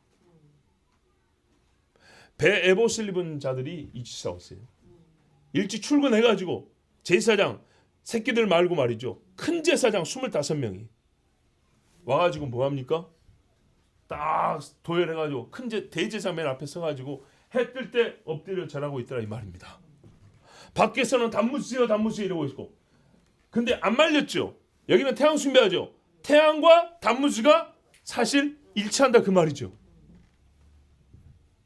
배 에봇을 입은 자들이 이치싸웠어요. 일찍 출근해가지고 제사장 새끼들 말고 말이죠. 큰 제사장 25명이 와가지고 뭐합니까? 딱 도열해가지고 큰 대제사장 맨 앞에 서가지고 해 뜰 때 엎드려 절하고 있더라 이 말입니다. 밖에서는 단무지요 이러고 있고, 근데 안 말렸죠. 여기는 태양 숭배하죠. 태양과 단무지가 사실 일치한다 그 말이죠.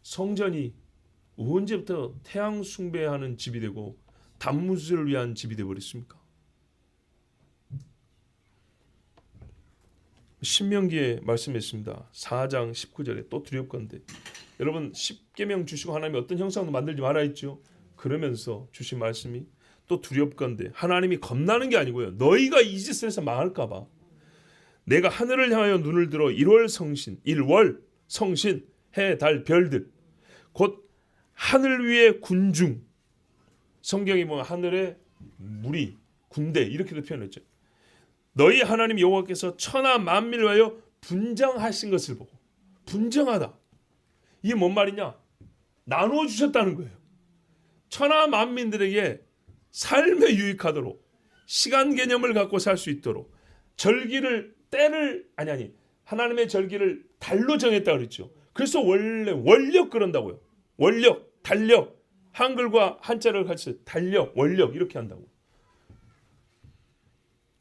성전이 언제부터 태양 숭배하는 집이 되고 단무지를 위한 집이 되어버렸습니까? 신명기에 말씀했습니다. 4장 19절에 또 두렵건대. 여러분 10계명 주시고 하나님이 어떤 형상도 만들지 말아 했죠. 그러면서 주신 말씀이 또 두렵건대. 하나님이 겁나는 게 아니고요. 너희가 이 짓을 해서 망할까 봐. 내가 하늘을 향하여 눈을 들어 1월 성신, 해, 달, 별들 곧 하늘 위의 군중, 성경이 보면 하늘의 무리, 군대 이렇게도 표현했죠. 너희 하나님 여호와께서 천하 만민을 위하여 분정하신 것을 보고, 분정하다. 이게 뭔 말이냐? 나누어 주셨다는 거예요. 천하 만민들에게 삶에 유익하도록, 시간 개념을 갖고 살 수 있도록 절기를 하나님의 절기를 달로 정했다 그랬죠. 그래서 원래 원력 그런다고요. 원력, 달력, 한글과 한자를 같이 달력, 원력 이렇게 한다고.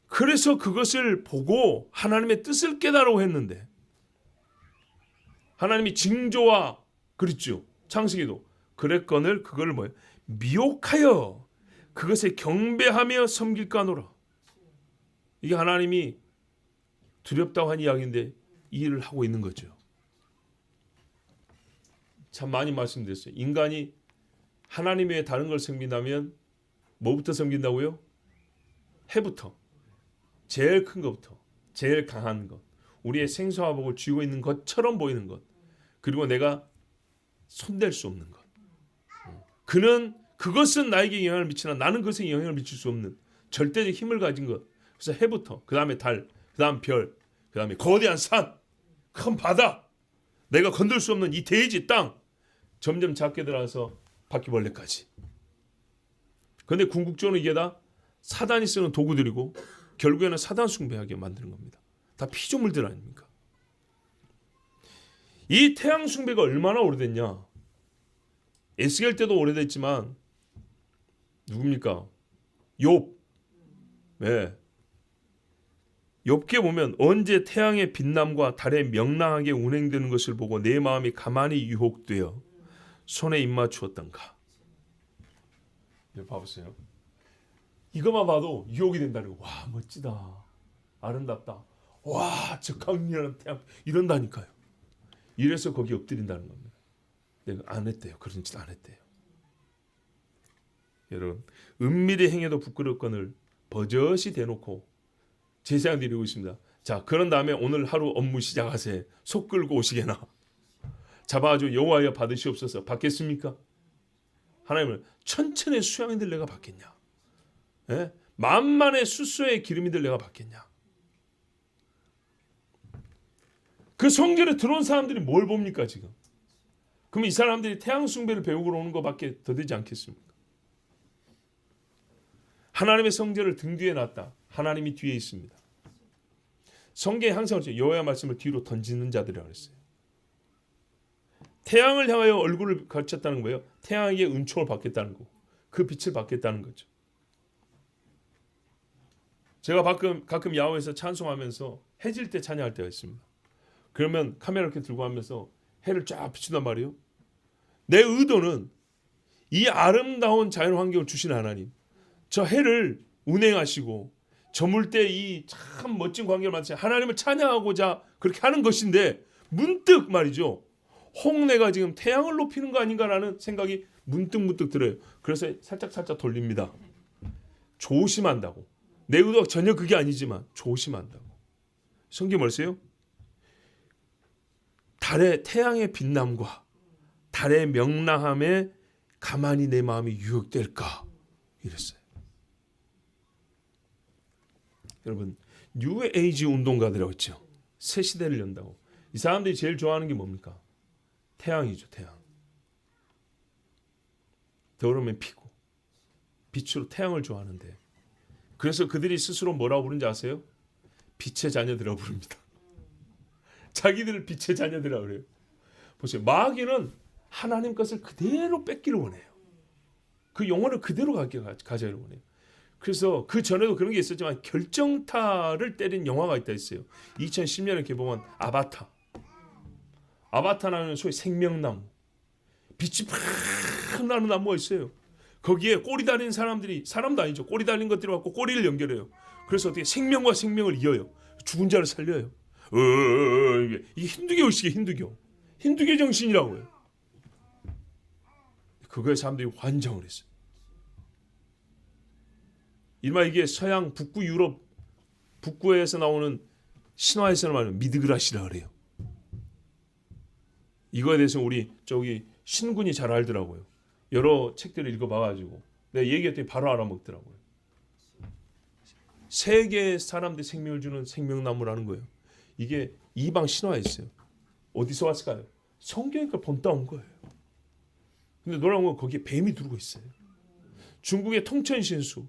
그래서 그것을 보고 하나님의 뜻을 깨달으라고 했는데, 하나님이 징조와 그랬죠. 창세기도 그랬거늘 그걸 뭐예요? 미혹하여 그것에 경배하며 섬길까 하노라. 이게 하나님이 두렵다고 한 이야기인데 이 일을 하고 있는 거죠. 참 많이 말씀드렸어요. 인간이 하나님 외에 다른 걸 섬긴다면 뭐부터 섬긴다고요? 해부터. 제일 큰 것부터. 제일 강한 것. 우리의 생사화복을 쥐고 있는 것처럼 보이는 것. 그리고 내가 손댈 수 없는 것. 그것은 나에게 영향을 미치나 나는 그것에 영향을 미칠 수 없는 절대적 힘을 가진 것. 그래서 해부터, 그 다음에 달, 그 다음 별, 그 다음에 거대한 산, 큰 바다, 내가 건들 수 없는 이 대지 땅, 점점 작게 들어가서 바퀴벌레까지. 그런데 궁극적으로 이게 다 사단이 쓰는 도구들이고 결국에는 사단 숭배하게 만드는 겁니다. 다 피조물들 아닙니까? 이 태양 숭배가 얼마나 오래됐냐? 에스겔 때도 오래됐지만 누굽니까? 욥. 네. 욥기에 보면 언제 태양의 빛남과 달의 명랑하게 운행되는 것을 보고 내 마음이 가만히 유혹되어 손에 입맞추었던가. 이거 봐보세요. 이것만 봐도 유혹이 된다는 거. 와 멋지다. 아름답다. 와 저 강렬한 태양. 이런다니까요. 이래서 거기 엎드린다는 겁니다. 내가 안 했대요. 그런 짓 안 했대요. 여러분 은밀히 행해도 부끄럽거늘 버젓이 대놓고 제사장 드리고 있습니다. 자 그런 다음에 오늘 하루 업무 시작하세요. 속 끌고 오시게나. 잡아가지고 여호와여 받으시옵소서. 받겠습니까? 하나님을 천천의 수양인들 내가 받겠냐? 예? 만만의 수소의 기름이들 내가 받겠냐? 그 성결에 들어온 사람들이 뭘 봅니까 지금? 그럼 이 사람들이 태양 숭배를 배우고 오는 것밖에 더 되지 않겠습니까? 하나님의 성전을 등 뒤에 놨다. 하나님이 뒤에 있습니다. 성경에 항상 여호와의 말씀을 뒤로 던지는 자들이라고 했어요. 태양을 향하여 얼굴을 갖췄다는 거예요. 태양에게 은총을 받겠다는 거. 그 빛을 받겠다는 거죠. 제가 가끔 야외에서 찬송하면서 해질 때 찬양할 때가 있습니다. 그러면 카메라 이렇게 들고 하면서 해를 쫙 비춘단 말이에요. 내 의도는 이 아름다운 자연 환경을 주신 하나님, 저 해를 운행하시고 저물 때 이 참 멋진 광경을 만드신 하나님을 찬양하고자 그렇게 하는 것인데, 문득 말이죠, 홍내가 지금 태양을 높이는 거 아닌가라는 생각이 문득 들어요. 그래서 살짝 돌립니다. 조심한다고. 내 의도가 전혀 그게 아니지만 조심한다고. 성경 뭐랬어요? 태양의 빛남과 달의 명랑함에 가만히 내 마음이 유혹될까, 이랬어요. 여러분, 뉴에이지 운동가들이라고 했죠. 새 시대를 연다고. 이 사람들이 제일 좋아하는 게 뭡니까? 태양이죠. 태양. 더우면 피고 빛으로 태양을 좋아하는데, 그래서 그들이 스스로 뭐라고 부르는지 아세요? 빛의 자녀들이라고 부릅니다. 자기들을 빛의 자녀들이라고 그래요. 보세요. 마귀는 하나님 것을 그대로 뺏기를 원해요. 그 영혼을 그대로 가져를 원해요. 그래서 그 전에도 그런 게 있었지만 결정타를 때린 영화가 있다 했어요. 2010년에 개봉한 아바타. 아바타라는 소위 생명나무. 빛이 팍 나는 나무가 있어요. 거기에 꼬리 달린 사람들이, 사람도 아니죠, 꼬리 달린 것들이 갖고 꼬리를 연결해요. 그래서 어떻게 생명과 생명을 이어요. 죽은 자를 살려요. 이게 힌두교 의식이에요. 힌두교 정신이라고 해요. 그거에 사람들이 환장을 했어요. 이른바 이게 서양 북부 유럽 북부에서 나오는 신화에서 말하는 미드그라시라 그래요. 이거에 대해서 우리 저기 신군이 잘 알더라고요. 여러 책들을 읽어봐가지고 내가 얘기했더니 바로 알아먹더라고요. 세계 사람들 생명을 주는 생명나무라는 거예요. 이게 이방 신화에 있어요. 어디서 왔을까요? 성경에서 본따 온 거예요. 근데 놀라운 건 거기에 뱀이 들고 있어요. 중국의 통천신수,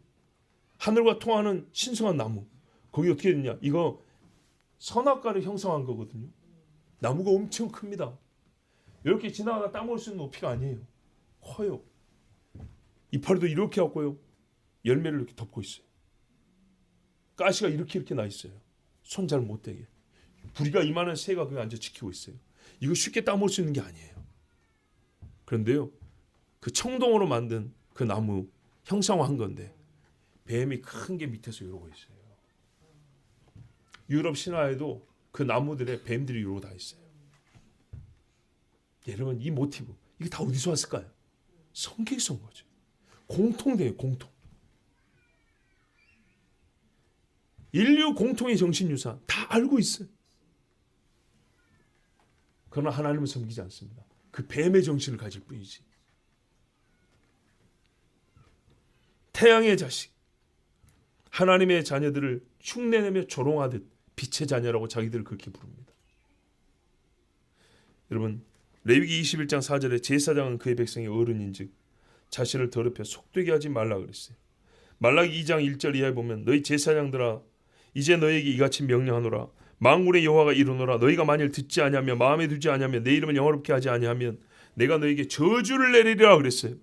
하늘과 통하는 신성한 나무, 거기 어떻게 됐냐? 이거 선악과를 형성한 거거든요. 나무가 엄청 큽니다. 이렇게 지나가다 따먹을 수 있는 높이가 아니에요. 커요. 이파리도 이렇게 갖고요, 열매를 이렇게 덮고 있어요. 가시가 이렇게 나 있어요. 손 잘 못 대게. 부리가 이만한 새가 그냥 앉아 지키고 있어요. 이거 쉽게 따먹을 수 있는 게 아니에요. 그런데요, 그 청동으로 만든 그 나무 형상화한 건데 뱀이 큰 게 밑에서 이러고 있어요. 유럽 신화에도 그 나무들에 뱀들이 이러고 다 있어요. 여러분, 이 모티브, 이게 다 어디서 왔을까요? 성경에서 온 거죠. 공통돼요. 공통. 인류 공통의 정신유산 다 알고 있어요. 그러나 하나님은 섬기지 않습니다. 그 뱀의 정신을 가질 뿐이지. 태양의 자식, 하나님의 자녀들을 흉내내며 조롱하듯 빛의 자녀라고 자기들을 그렇게 부릅니다. 여러분, 레위기 21장 4절에 제사장은 그의 백성의 어른인즉 자신을 더럽혀 속되게 하지 말라 그랬어요. 말라기 2장 1절 이하에 보면 너희 제사장들아, 이제 너에게 이같이 명령하노라. 만군의 여호와가 이르노라. 너희가 만일 듣지 아니하며 마음에 두지 아니하며 내 이름을 영화롭게 하지 아니하면 내가 너에게 저주를 내리리라 그랬어요.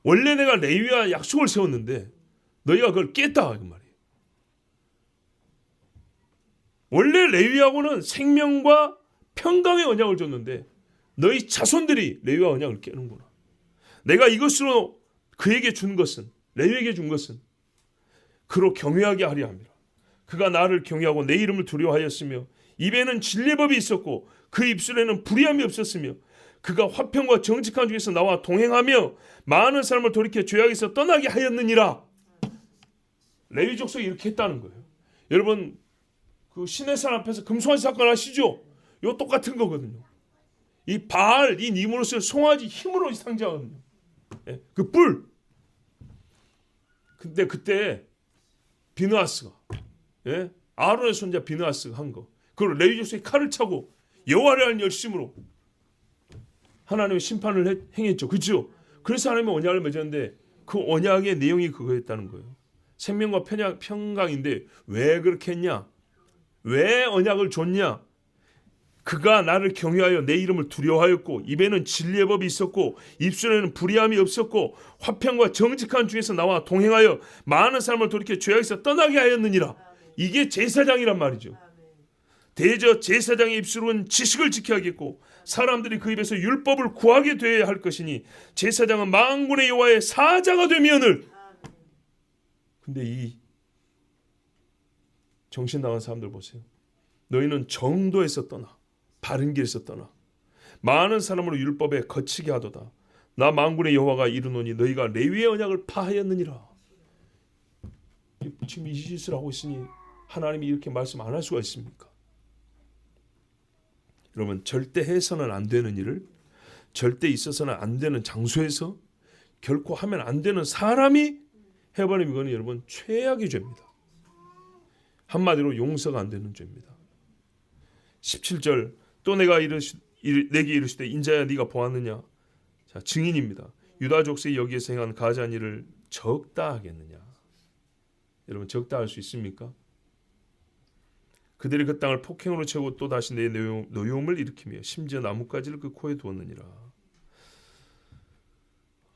원래 내가 레위와 약속을 세웠는데 너희가 그걸 깼다 그 말이에요. 원래 레위하고는 생명과 평강의 언약을 줬는데 너희 자손들이 레위와 언약을 깨는구나. 내가 이것으로 그에게 준 것은, 레위에게 준 것은 그로 경외하게 하려 함이라. 그가 나를 경외하고 내 이름을 두려워하였으며 입에는 진리법이 있었고 그 입술에는 불의함이 없었으며 그가 화평과 정직한 중에서 나와 동행하며 많은 사람을 돌이켜 죄악에서 떠나게 하였느니라. 레위 족속이 이렇게 했다는 거예요. 여러분, 그 시내산 앞에서 금송아지 사건 아시죠? 이거 똑같은 거거든요. 이 바알, 이 니므롯을 송아지 힘으로 상징하거든요. 예, 그 뿔. 근데 그때 비느하스가, 예, 아론의 손자 비느하스가 한 거, 그걸 레위 족속이 칼을 차고 여호와를 하는 열심으로 하나님의 심판을 행했죠. 그렇죠? 그래서 하나님의 언약을 맺었는데 그 언약의 내용이 그거였다는 거예요. 생명과 평강인데 왜 그렇게 했냐? 왜 언약을 줬냐? 그가 나를 경외하여 내 이름을 두려워하였고 입에는 진리의 법이 있었고 입술에는 불의함이 없었고 화평과 정직한 중에서 나와 동행하여 많은 사람을 돌이켜 죄악에서 떠나게 하였느니라. 이게 제사장이란 말이죠. 대저 제사장의 입술은 지식을 지켜야겠고 사람들이 그 입에서 율법을 구하게 되어야 할 것이니 제사장은 만군의 여호와의 사자가 되면을. 근데 이 정신 나간 사람들 보세요. 너희는 정도에서 떠나 바른 길에서 떠나 많은 사람으로 율법에 거치게 하도다. 나 만군의 여호와가 이르노니 너희가 레위의 언약을 파하였느니라. 지금 이 짓을 하고 있으니 하나님이 이렇게 말씀 안 할 수가 있습니까? 여러분, 절대 해서는 안 되는 일을 절대 있어서는 안 되는 장소에서 결코 하면 안 되는 사람이 해버리면 이거는 여러분 최악의 죄입니다. 한마디로 용서가 안 되는 죄입니다. 17절 또 내가 내게 이르시되 인자야 네가 보았느냐. 자, 증인입니다. 유다 족속이 여기에서 행한 가증한 일을 적다 하겠느냐. 여러분, 적다 할 수 있습니까? 그들이 그 땅을 폭행으로 채우고 또 다시 내 노여움을 일으키며 심지어 나뭇가지를 그 코에 두었느니라.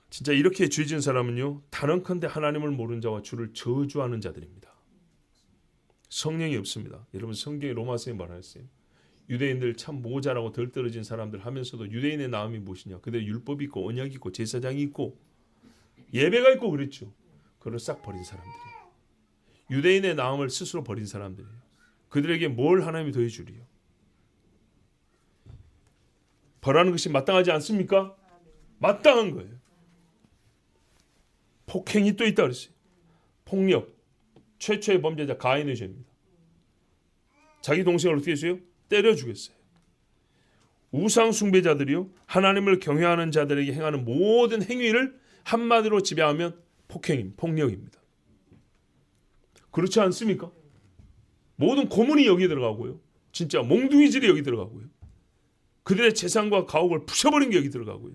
진짜 이렇게 죄 지은 사람은요, 단언컨대 하나님을 모르는 자와 주를 저주하는 자들입니다. 성령이 없습니다. 여러분, 성경에 로마서에 말하였어요. 유대인들 참 모자라고 덜 떨어진 사람들 하면서도 유대인의 나음이 무엇이냐. 그들 율법이 있고 언약이 있고 제사장이 있고 예배가 있고 그랬죠. 그걸 싹 버린 사람들이에요. 유대인의 나음을 스스로 버린 사람들이에요. 그들에게 뭘 하나님이 더해주리요. 벌하는 것이 마땅하지 않습니까? 마땅한 거예요. 폭행이 또 있다 그랬어요. 폭력, 최초의 범죄자 가인의 죄입니다. 자기 동생을 어떻게 했어요? 때려 죽였어요. 우상 숭배자들이요, 하나님을 경외하는 자들에게 행하는 모든 행위를 한마디로 지배하면 폭력입니다. 그렇지 않습니까? 모든 고문이 여기 들어가고요, 진짜 몽둥이질이 여기 들어가고요, 그들의 재산과 가옥을 부셔버린 게 여기 들어가고요,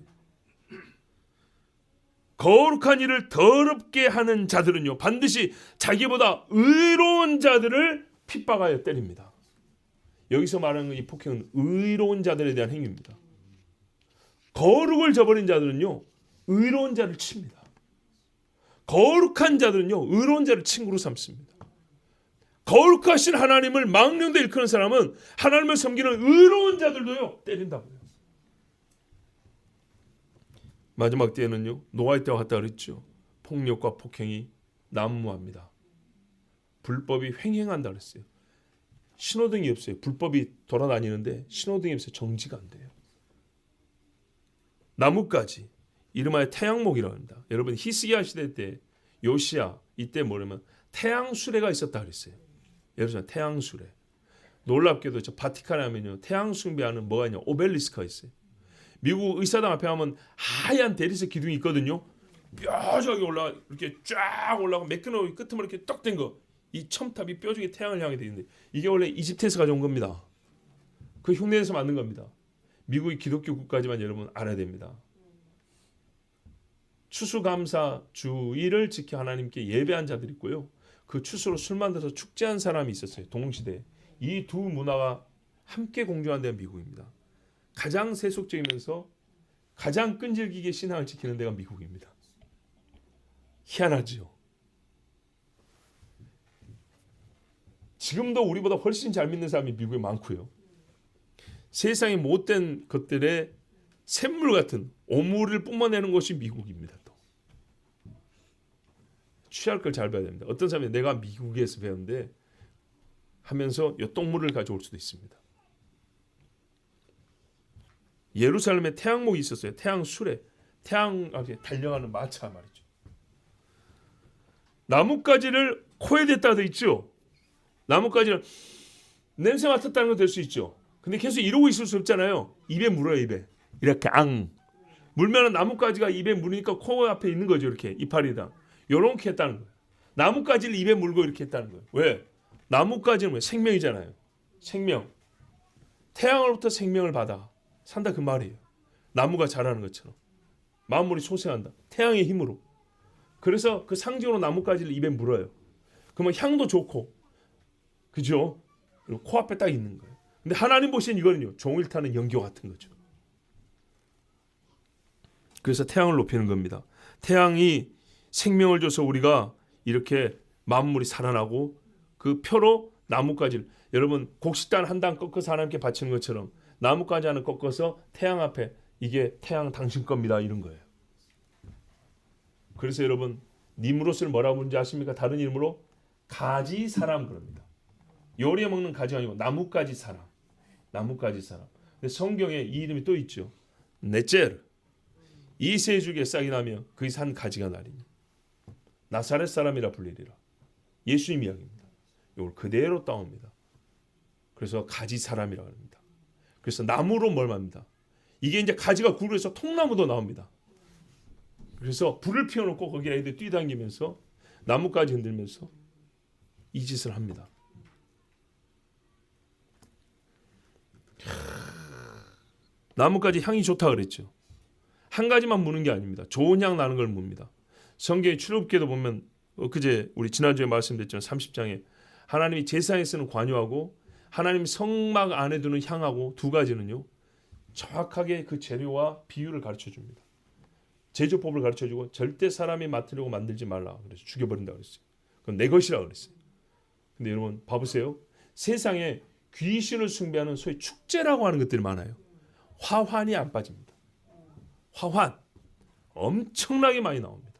거룩한 일을 더럽게 하는 자들은요 반드시 자기보다 의로운 자들을 핍박하여 때립니다. 여기서 말하는 이 폭행은 의로운 자들에 대한 행위입니다. 거룩을 저버린 자들은요 의로운 자를 칩니다. 거룩한 자들은요 의로운 자를 친구로 삼습니다. 거룩하신 하나님을 망령되 일컫는 사람은 하나님을 섬기는 의로운 자들도요 때린다고요. 마지막 때에는요 노아의 때와 같다 그랬죠. 폭력과 폭행이 난무합니다. 불법이 횡행한다 그랬어요. 신호등이 없어요. 불법이 돌아다니는데 신호등이 없어요. 정지가 안 돼요. 나뭇가지, 이름하여 태양목이라고 합니다. 여러분, 히스기야 시대 때 요시야 이때 뭐냐면 태양수레가 있었다 그랬어요. 여러분, 태양수레. 놀랍게도 저 바티칸에 하면요 태양 숭배하는 뭐가 있냐, 오벨리스크가 있어요. 미국 의사당 앞에 가면 하얀 대리석 기둥이 있거든요. 뾰족하게 올라가, 이렇게 쫙 올라가 매끈하게 끝으로 이렇게 떡 된 거. 이 첨탑이 뾰족하게 태양을 향해 되어 있는데 이게 원래 이집트에서 가져온 겁니다. 그 흉내내서 만든 겁니다. 미국이 기독교 국가지만 여러분 알아야 됩니다. 추수감사 주일을 지켜 하나님께 예배한 자들이 있고요. 그 추수로 술 만들어서 축제한 사람이 있었어요. 동시대에. 이 두 문화가 함께 공존한 데가 미국입니다. 가장 세속적이면서 가장 끈질기게 신앙을 지키는 데가 미국입니다. 희한하죠. 지금도 우리보다 훨씬 잘 믿는 사람이 미국에 많고요. 세상의 못된 것들의 샘물 같은 오물을 뿜어내는 것이 미국입니다. 또 취할 걸 잘 봐야 됩니다. 어떤 사람이 내가 미국에서 배웠는데 하면서 요 똥물을 가져올 수도 있습니다. 예루살렘에 태양목이 있었어요. 태양수레, 태양 앞에 달려가는 마차 말이죠. 나뭇가지를 코에 댔다 돼 있죠. 나뭇가지는 냄새 맡았다는 건 될 수 있죠. 근데 계속 이러고 있을 수 없잖아요. 입에 물어요. 입에 이렇게 물면은 나뭇가지가 입에 물으니까 코 앞에 있는 거죠. 이렇게 이파리다. 요렇게 했다는 거예요. 나뭇가지를 입에 물고 이렇게 했다는 거예요. 왜? 나뭇가지는 왜? 생명이잖아요. 생명. 태양으로부터 생명을 받아 산다 그 말이에요. 나무가 자라는 것처럼 만물이 소생한다. 태양의 힘으로. 그래서 그 상징으로 나뭇가지를 입에 물어요. 그러면 향도 좋고, 그죠? 그리고 코앞에 딱 있는 거예요. 근데 하나님 보시는 이거는요, 종일 타는 연교 같은 거죠. 그래서 태양을 높이는 겁니다. 태양이 생명을 줘서 우리가 이렇게 만물이 살아나고 그 표로 나뭇가지를, 여러분 곡식단 한 단 꺾어서 하나님께 바치는 것처럼 나뭇가지 하나 꺾어서 태양 앞에, 이게 태양 당신 겁니다, 이런 거예요. 그래서 여러분 니무롯을 뭐라고 부르는지 아십니까? 다른 이름으로 가지 사람 그럽니다. 요리에 먹는 가지가 아니고 나뭇가지 사람. 나뭇가지 사람. 근데 성경에 이 이름이 또 있죠. 넷제르. 이세주기에 싹이 나며 그의 산 가지가 나리니 나사렛 사람이라 불리리라. 예수님 이야기입니다. 이걸 그대로 따옵니다. 그래서 가지 사람이라고 합니다. 그래서 나무로 뭘 맙니다. 이게 이제 가지가 굵어서 통나무도 나옵니다. 그래서 불을 피워놓고 거기에 애들 뛰당기면서 나뭇가지 흔들면서 이 짓을 합니다. 나뭇가지 향이 좋다 그랬죠. 한 가지만 무는 게 아닙니다. 좋은 향 나는 걸 뭅니다. 성경의 출애굽기에도 보면 그제 우리 지난주에 말씀드렸죠. 30장에 하나님이 제사에 쓰는 관유하고 하나님 성막 안에 두는 향하고 두 가지는요, 정확하게 그 재료와 비율을 가르쳐 줍니다. 제조법을 가르쳐 주고 절대 사람이 맡으려고 만들지 말라. 그래서 죽여버린다 그랬어요. 그건 내 것이라 그랬어요. 근데 여러분 봐보세요. 세상에 귀신을 숭배하는 소위 축제라고 하는 것들이 많아요. 화환이 안 빠집니다. 화환 엄청나게 많이 나옵니다.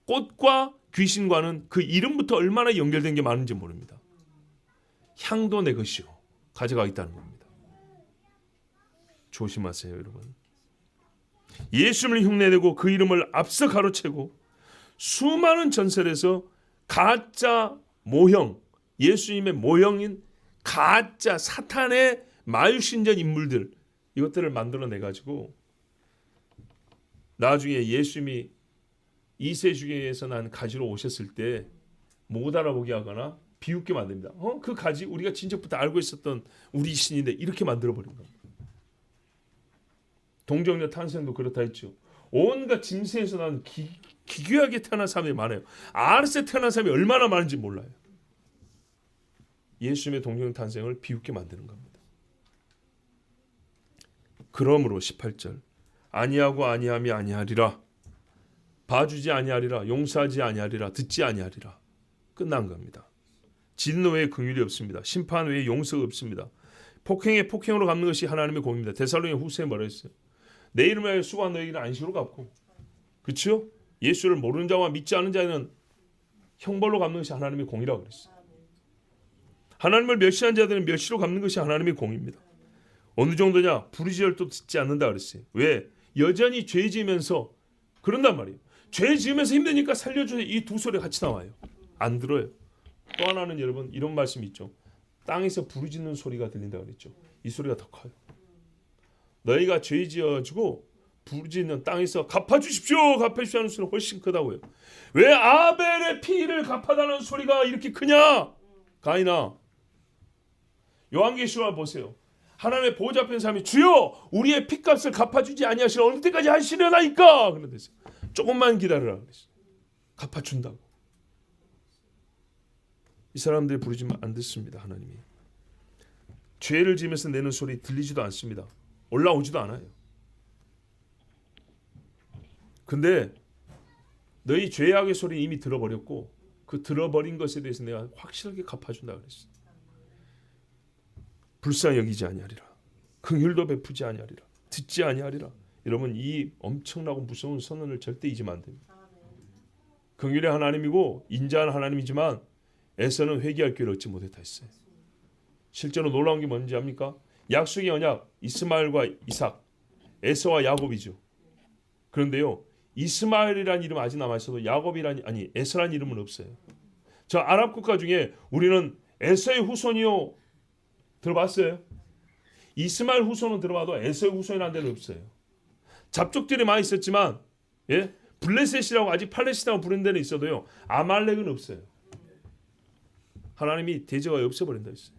꽃과 귀신과는 그 이름부터 얼마나 연결된 게 많은지 모릅니다. 향도 내 것이요 가져가겠다는 겁니다. 조심하세요, 여러분. 예수님을 흉내내고 그 이름을 앞서 가로채고 수많은 전설에서 가짜 모형, 예수님의 모형인 가짜 사탄의 마유신전 인물들, 이것들을 만들어내 가지고 나중에 예수님이 이세주기에서 난 가지로 오셨을 때 못 알아보게 하거나 비웃게 만듭니다. 그 가지 우리가 진작부터 알고 있었던 우리 신인데, 이렇게 만들어버린 겁니다. 동정녀 탄생도 그렇다 했죠. 온갖 짐승에서 난 기괴하게 태어난 사람이 많아요. 아르세 태어난 사람이 얼마나 많은지 몰라요. 예수님의 동정녀 탄생을 비웃게 만드는 겁니다. 그러므로 18절 아니하고 아니함이 아니하리라, 봐주지 아니하리라, 용서하지 아니하리라, 듣지 아니하리라. 끝난 겁니다. 진노 외에 긍휼이 없습니다. 심판 외에 용서가 없습니다. 폭행에 폭행으로 갚는 것이 하나님의 공입니다. 데살로니가 후서에 뭐라 했어요? 내 이름을 위하여 수고한 너희는 안식으로 갚고, 그렇죠? 예수를 모르는 자와 믿지 않는 자에는 형벌로 갚는 것이 하나님의 공이라고 그랬어요. 하나님을 멸시한 자들은 멸시로 갚는 것이 하나님의 공입니다. 어느 정도냐? 부르짖어도 듣지 않는다 그랬어요. 왜? 여전히 죄 지으면서 그런단 말이에요. 죄 지으면서 힘드니까 살려주세요. 이 두 소리 같이 나와요. 안 들어요. 또 하나는 여러분 이런 말씀이 있죠. 땅에서 부르짖는 소리가 들린다 그랬죠. 이 소리가 더 커요. 너희가 죄 지어가지고 부르짖는 땅에서 갚아주십시오, 갚아주십시오 하는 소리가 훨씬 크다고요. 왜 아벨의 피를 갚아달라는 소리가 이렇게 크냐? 가인아, 요한계시록 보세요. 하나님의 보좌 앞에 사람이 주여 우리의 피값을 갚아주지 아니하시려 어느 때까지 하시려나이까? 그런데서 조금만 기다려라 그랬어요. 갚아준다고. 이 사람들이 부르지만 안 듣습니다. 하나님이 죄를 지면서 내는 소리 들리지도 않습니다. 올라오지도 않아요. 근데 너희 죄악의 소리 이미 들어버렸고 그 들어버린 것에 대해서 내가 확실하게 갚아준다 그랬어요. 불쌍히 여기지 아니하리라, 긍휼도 베푸지 아니하리라, 듣지 아니하리라. 여러분 이 엄청나고 무서운 선언을 절대 잊으면 안 됩니다. 긍휼의 하나님이고 인자한 하나님이지만 에서는 회개할 기회를 얻지 못했다 했어요. 실제로 놀라운 게 뭔지 압니까? 약속의 언약 이스마엘과 이삭, 에서와 야곱이죠. 그런데요, 이스마엘이라는 이름 아직 남아 있어도 에서라는 이름은 없어요. 저 아랍 국가 중에 우리는 에서의 후손이요 들어봤어요? 이스마엘 후손은 들어봐도 에서의 후손이라는 데는 없어요. 잡족들이 많이 있었지만 블레셋이라고 아직 팔레스타인을 부르는 데는 있어도요, 아말렉은 없어요. 하나님이 대적하여 없애버린다 했어요.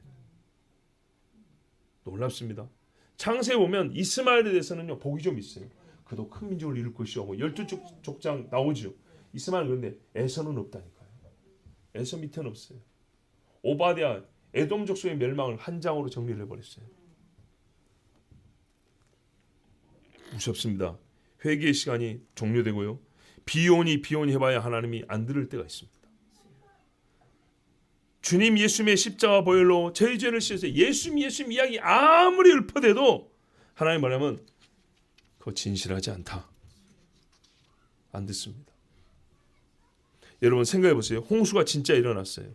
놀랍습니다. 창세에 보면 이스마엘에 대해서는요 복이 좀 있어요. 그도 큰 민족을 이룰 것이고 12족장 나오죠. 이스마엘. 그런데 에서는 없다니까요. 에서 밑에는 없어요. 오바댜 에돔 족속의 멸망을 한 장으로 정리를 해버렸어요. 무섭습니다. 회개의 시간이 종료되고요. 비오니 해봐야 하나님이 안 들을 때가 있습니다. 주님 예수님의 십자가 보혈로 저희 죄를 씻어서 예수님 이야기 아무리 읊어대도 하나님 말하면 그거 진실하지 않다. 안 듣습니다. 여러분 생각해 보세요. 홍수가 진짜 일어났어요.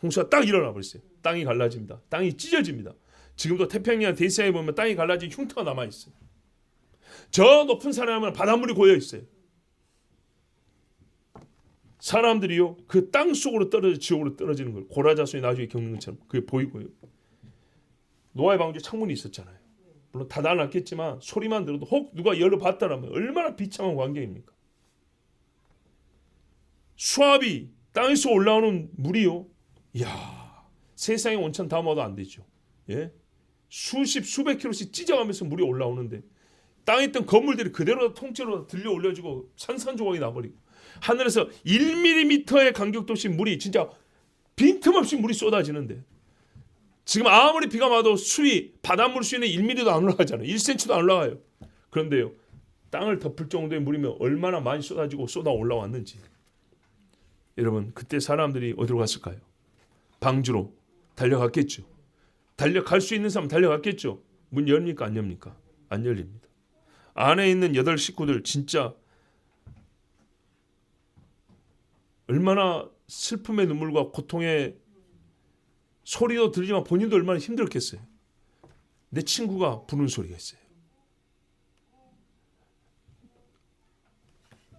홍수가 딱 일어나 버렸어요. 땅이 갈라집니다. 땅이 찢어집니다. 지금도 태평양 대서양에 보면 땅이 갈라진 흉터가 남아 있어요. 저 높은 산에 하면 바닷물이 고여 있어요. 사람들이요 그 땅 속으로 떨어져 지옥으로 떨어지는 걸 고라자손이 나중에 겪는 것처럼 그게 보이고요. 노아의 방주에 창문이 있었잖아요. 물론 닫아놨겠지만 소리만 들어도 혹 누가 열어봤다라면 얼마나 비참한 광경입니까? 수압이 땅에서 올라오는 물이요. 이야, 세상의 온천 다 모아도 안 되죠. 예? 수백 킬로씩 찢어가면서 물이 올라오는데 땅에 있던 건물들이 그대로 통째로 들려 올려지고 산산조각이 나버리고 하늘에서 1mm의 간격도씩 물이 진짜 빈틈없이 물이 쏟아지는데 지금 아무리 비가 와도 수위 바닷물 수위는 1mm도 안 올라가잖아요. 1cm도 안 올라가요. 그런데요 땅을 덮을 정도의 물이면 얼마나 많이 쏟아지고 쏟아 올라왔는지. 여러분 그때 사람들이 어디로 갔을까요? 방주로 달려갔겠죠. 달려갈 수 있는 사람 달려갔겠죠. 문 열립니까 안 엽니까? 안 열립니다. 안에 있는 8 식구들 진짜 얼마나 슬픔의 눈물과 고통의 소리도 들리지만 본인도 얼마나 힘들었겠어요. 내 친구가 부는 소리가 있어요.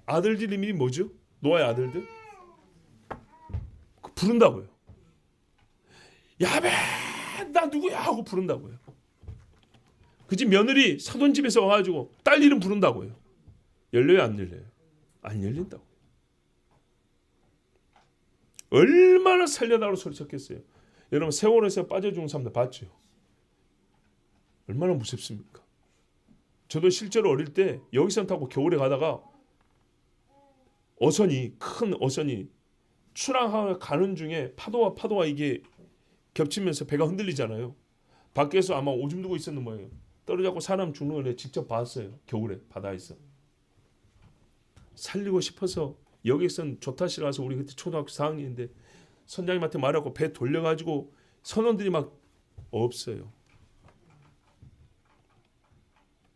아들들 이름이 뭐죠? 노아의 아들들? 부른다고요. 야베 나 누구야 하고 부른다고요. 그 집 며느리 사돈 집에서 와가지고 딸 이름 부른다고요. 열려요 안 열려요? 안 열린다고. 얼마나 살려달라고 소리쳤겠어요. 여러분 세월에서 빠져 죽은 사람들 봤죠? 얼마나 무섭습니까? 저도 실제로 어릴 때 여기선 타고 겨울에 가다가 어선이 큰 어선이 출항하러 가는 중에 파도와 이게 겹치면서 배가 흔들리잖아요. 밖에서 아마 오줌 누고 있었는 모양이에요. 떨어져서 사람 죽는 걸 직접 봤어요. 겨울에 바다에서. 살리고 싶어서 여기선 조타실 가서 우리 그때 초등학교 4학년인데 선장님한테 말하고 배 돌려가지고 선원들이 막 없어요.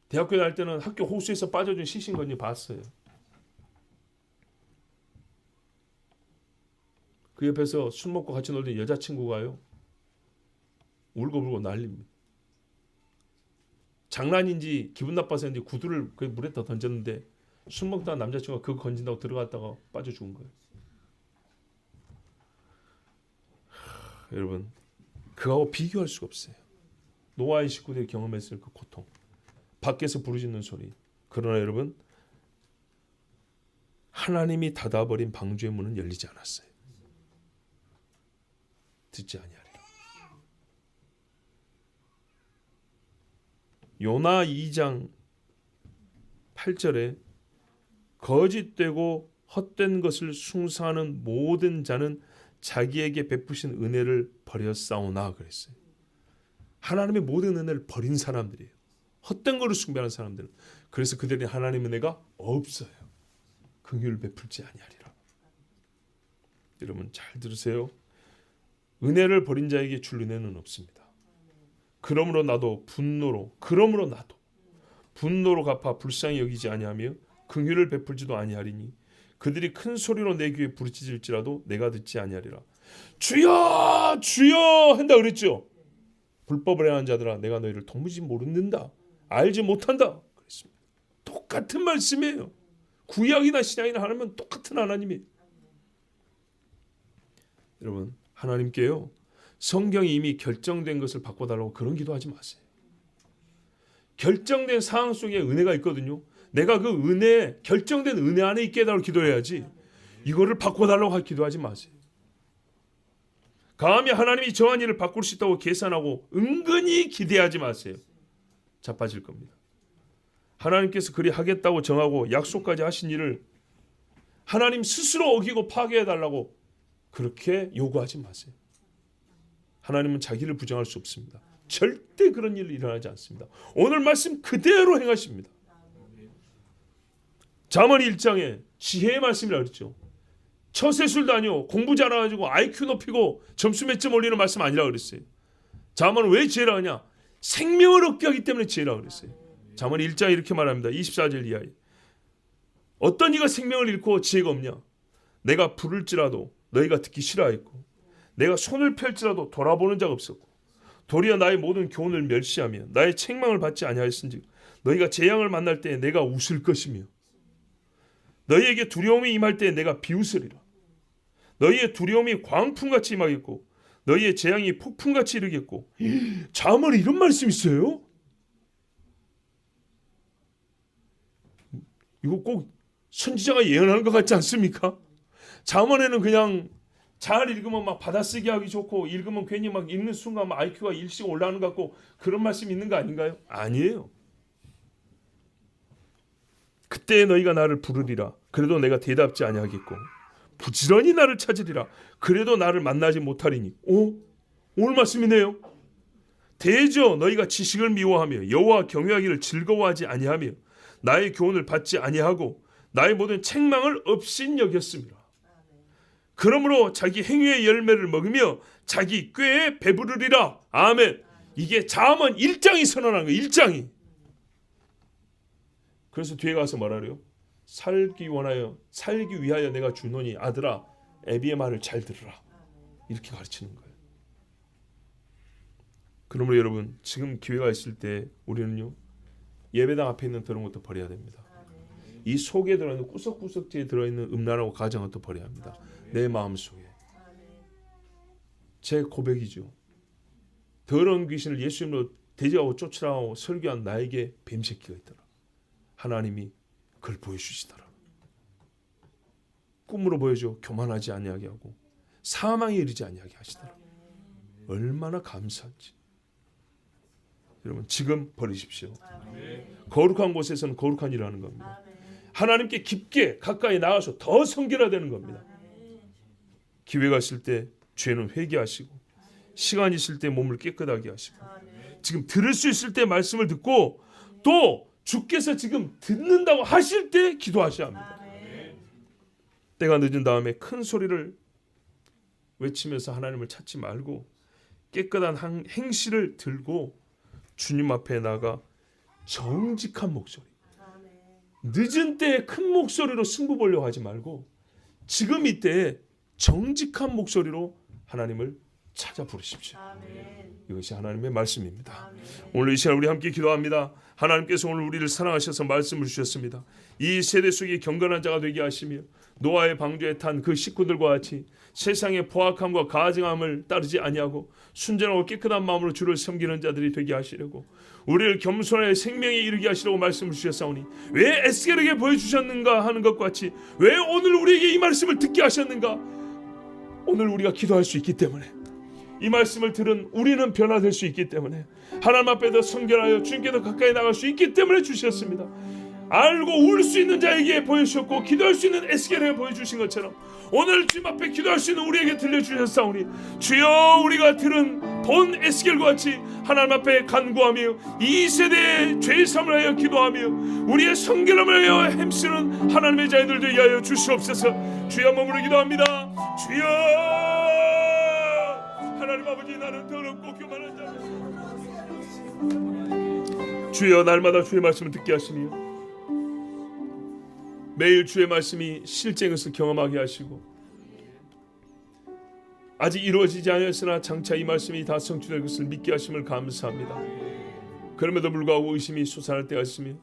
대학교 다닐 때는 학교 호수에서 빠져준 시신건지 봤어요. 그 옆에서 술 먹고 같이 놀던 여자친구가요. 울고불고 난립니다. 장난인지 기분 나빠서인지 구두를 그 물에 더 던졌는데 술 먹다가 남자친구가 그거 건진다고 들어갔다가 빠져 죽은 거예요. 여러분 그거하고 비교할 수가 없어요. 노아의 식구들이 경험했을 그 고통, 밖에서 부르짖는 소리. 그러나 여러분 하나님이 닫아버린 방주의 문은 열리지 않았어요. 듣지 아니하리라. 요나 2장 8절에 거짓되고 헛된 것을 숭상하는 모든 자는 자기에게 베푸신 은혜를 버렸사오나 그랬어요. 하나님의 모든 은혜를 버린 사람들이에요. 헛된 것을 숭배하는 사람들은. 그래서 그들이 하나님의 은혜가 없어요. 긍휼을 베풀지 아니하리라. 여러분 잘 들으세요. 은혜를 버린 자에게 줄 은혜는 없습니다. 그러므로 나도 분노로 갚아 불쌍히 여기지 아니하며 긍휼을 베풀지도 아니하리니 그들이 큰 소리로 내 귀에 부르짖을지라도 내가 듣지 아니하리라. 주여 주여 한다 그랬죠. 불법을 행한 자들아 내가 너희를 도무지 모른다 알지 못한다 그랬습니다. 똑같은 말씀이에요. 구약이나 신약이나 하나님은 똑같은 하나님이에요. 여러분 하나님께요 성경이 이미 결정된 것을 바꿔달라고 그런 기도하지 마세요. 결정된 상황 속에 은혜가 있거든요. 내가 그 은혜, 결정된 은혜 안에 있게 해달라고 기도해야지 이거를 바꿔달라고 기도하지 마세요. 감히 하나님이 정한 일을 바꿀 수 있다고 계산하고 은근히 기대하지 마세요. 자빠질 겁니다. 하나님께서 그리 하겠다고 정하고 약속까지 하신 일을 하나님 스스로 어기고 파괴해달라고 그렇게 요구하지 마세요. 하나님은 자기를 부정할 수 없습니다. 절대 그런 일이 일어나지 않습니다. 오늘 말씀 그대로 행하십니다. 잠언 1장에 지혜의 말씀이라고 그랬죠. 처세술도 아니요, 공부 잘해가지고 IQ 높이고 점수 몇 점 올리는 말씀 아니라고 그랬어요. 잠언은 왜 지혜라고 하냐? 생명을 얻게 하기 때문에 지혜라고 그랬어요. 잠언 1장 이렇게 말합니다. 24절 이하에 어떤 이가 생명을 잃고 지혜가 없냐? 내가 부를지라도 너희가 듣기 싫어하였고 내가 손을 펼지라도 돌아보는 자가 없었고 도리어 나의 모든 교훈을 멸시하며 나의 책망을 받지 아니하였은즉 너희가 재앙을 만날 때에 내가 웃을 것이며 너희에게 두려움이 임할 때에 내가 비웃으리라. 너희의 두려움이 광풍같이 임하겠고 너희의 재앙이 폭풍같이 이르겠고. 잠언에 이런 말씀 있어요? 이거 꼭 선지자가 예언하는 것 같지 않습니까? 잠언에는 그냥 잘 읽으면 막 받아쓰기 하기 좋고 읽으면 괜히 막 읽는 순간 막 IQ가 일씩 올라가는 것 같고 그런 말씀 있는 거 아닌가요? 아니에요. 그때 너희가 나를 부르리라. 그래도 내가 대답지 아니하겠고 부지런히 나를 찾으리라. 그래도 나를 만나지 못하리니. 오늘 말씀이네요. 대저 너희가 지식을 미워하며 여호와 경외하기를 즐거워하지 아니하며 나의 교훈을 받지 아니하고 나의 모든 책망을 업신 여겼습니다. 그러므로 자기 행위의 열매를 먹으며 자기 꾀에 배부르리라. 아멘. 이게 잠언 1장이 선언한 거예요. 1장이. 그래서 뒤에 가서 뭐라래요? 살기 위하여 내가 주노니 아들아 애비의 말을 잘 들으라. 이렇게 가르치는 거예요. 그러므로 여러분 지금 기회가 있을 때 우리는요 예배당 앞에 있는 그런 것도 버려야 됩니다. 이 속에 들어있는 구석구석지에 들어있는 음란하고 가정은 또 버려야 합니다. 내 마음속에. 제 고백이죠. 더러운 귀신을 예수님으로 대적하고 쫓으라고 설교한 나에게 뱀새끼가 있더라. 하나님이 그걸 보여주시더라. 꿈으로 보여줘 교만하지 아니하게 하고 사망에 이르지 아니하게 하시더라. 얼마나 감사한지. 여러분 지금 버리십시오. 거룩한 곳에서는 거룩한 일을 하는 겁니다. 하나님께 깊게 가까이 나가서 더 성결화되는 겁니다. 기회가 있을 때 죄는 회개하시고 시간 있을 때 몸을 깨끗하게 하시고 지금 들을 수 있을 때 말씀을 듣고 또 주께서 지금 듣는다고 하실 때 기도하셔야 합니다. 때가 늦은 다음에 큰 소리를 외치면서 하나님을 찾지 말고 깨끗한 행실을 들고 주님 앞에 나가 정직한 목소리, 늦은 때에 큰 목소리로 승부 보려고 하지 말고 지금 이때에 정직한 목소리로 하나님을 찾아 부르십시오. 이것이 하나님의 말씀입니다. 오늘 이 시간 우리 함께 기도합니다. 하나님께서 오늘 우리를 사랑하셔서 말씀을 주셨습니다. 이 세대 속에 경건한 자가 되게 하시며 노아의 방주에 탄 그 식구들과 같이 세상의 포악함과 가증함을 따르지 아니하고 순전하고 깨끗한 마음으로 주를 섬기는 자들이 되게 하시려고 우리를 겸손하여 생명에 이르게 하시려고 말씀을 주셨사오니 왜 에스겔에게 보여주셨는가 하는 것과 같이 왜 오늘 우리에게 이 말씀을 듣게 하셨는가? 오늘 우리가 기도할 수 있기 때문에 이 말씀을 들은 우리는 변화될 수 있기 때문에 하나님 앞에 더 성결하여 주님께 더 가까이 나갈 수 있기 때문에 주셨습니다. 알고 울 수 있는 자에게 보여주셨고 기도할 수 있는 에스겔에게 보여주신 것처럼 오늘 주님 앞에 기도할 수 있는 우리에게 들려주셨사오니 주여 우리가 들은 본 에스겔과 같이 하나님 앞에 간구하며 이 세대의 죄사함을 하여 기도하며 우리의 성결함을 하여 힘쓰는 하나님의 자녀들 되게 하여 주시옵소서. 주여 머무르 기도합니다. 주여 하나님 아버지 나는 더럽고 교만한 자 주여 날마다 주의 말씀을 듣게 하시며 매일 주의 말씀이 실제 것을 경험하게 하시고 아직 이루어지지 않았으나 장차 이 말씀이 다 성취될 것을 믿게 하심을 감사합니다. 그럼에도 불구하고 의심이 솟아날 때가 있으며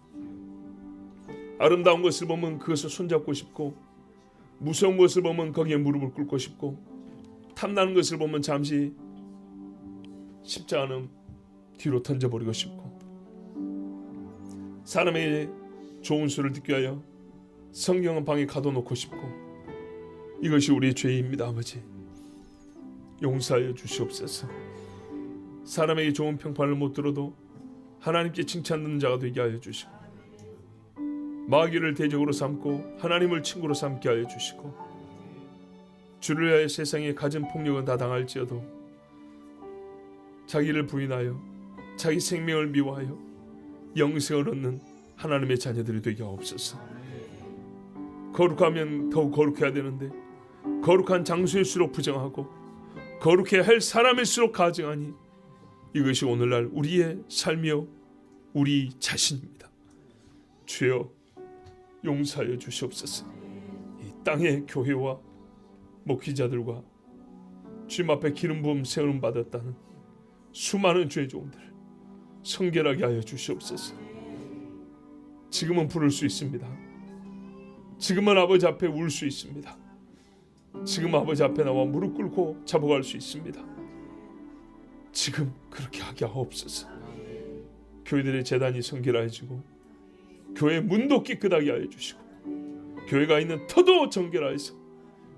아름다운 것을 보면 그것을 손잡고 싶고 무서운 것을 보면 거기에 무릎을 꿇고 싶고 탐나는 것을 보면 잠시 십자가는 뒤로 던져버리고 싶고 사람의 좋은 소리를 듣기 위하여 성경은 방에 가둬놓고 싶고 이것이 우리의 죄입니다. 아버지 용서하여 주시옵소서. 사람에게 좋은 평판을 못 들어도 하나님께 칭찬 듣는 자가 되게 하여 주시고 마귀를 대적으로 삼고 하나님을 친구로 삼게 하여 주시고 주를 위하여 세상에 가진 폭력은 다 당할지어도 자기를 부인하여 자기 생명을 미워하여 영생을 얻는 하나님의 자녀들이 되게 하옵소서. 거룩하면 더욱 거룩해야 되는데 거룩한 장소일수록 부정하고 거룩해야 할 사람일수록 가증하니 이것이 오늘날 우리의 삶이요 우리 자신입니다. 주여 용서하여 주시옵소서. 이 땅의 교회와 목회자들과 주님 앞에 기름 부음 세움 받았다는 수많은 죄 종들을 성결하게 하여 주시옵소서. 지금은 부를 수 있습니다. 지금은 아버지 앞에 울 수 있습니다. 지금 아버지 앞에 나와 무릎 꿇고 잡아갈 수 있습니다. 지금 그렇게 하게 하옵소서. 교회들의 재단이 성결해지고 교회 문도 깨끗하게 하여 주시고 교회가 있는 터도 정결하여서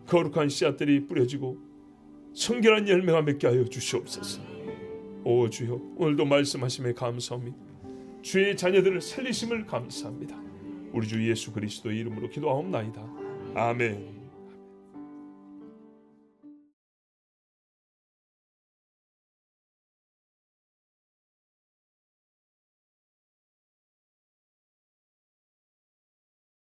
거룩한 씨앗들이 뿌려지고 성결한 열매가 맺게 하여 주시옵소서. 오 주여, 오늘도 말씀하심에 감사합니다. 주의 자녀들을 살리심을 감사합니다. 우리 주 예수 그리스도의 이름으로 기도하옵나이다. 아멘.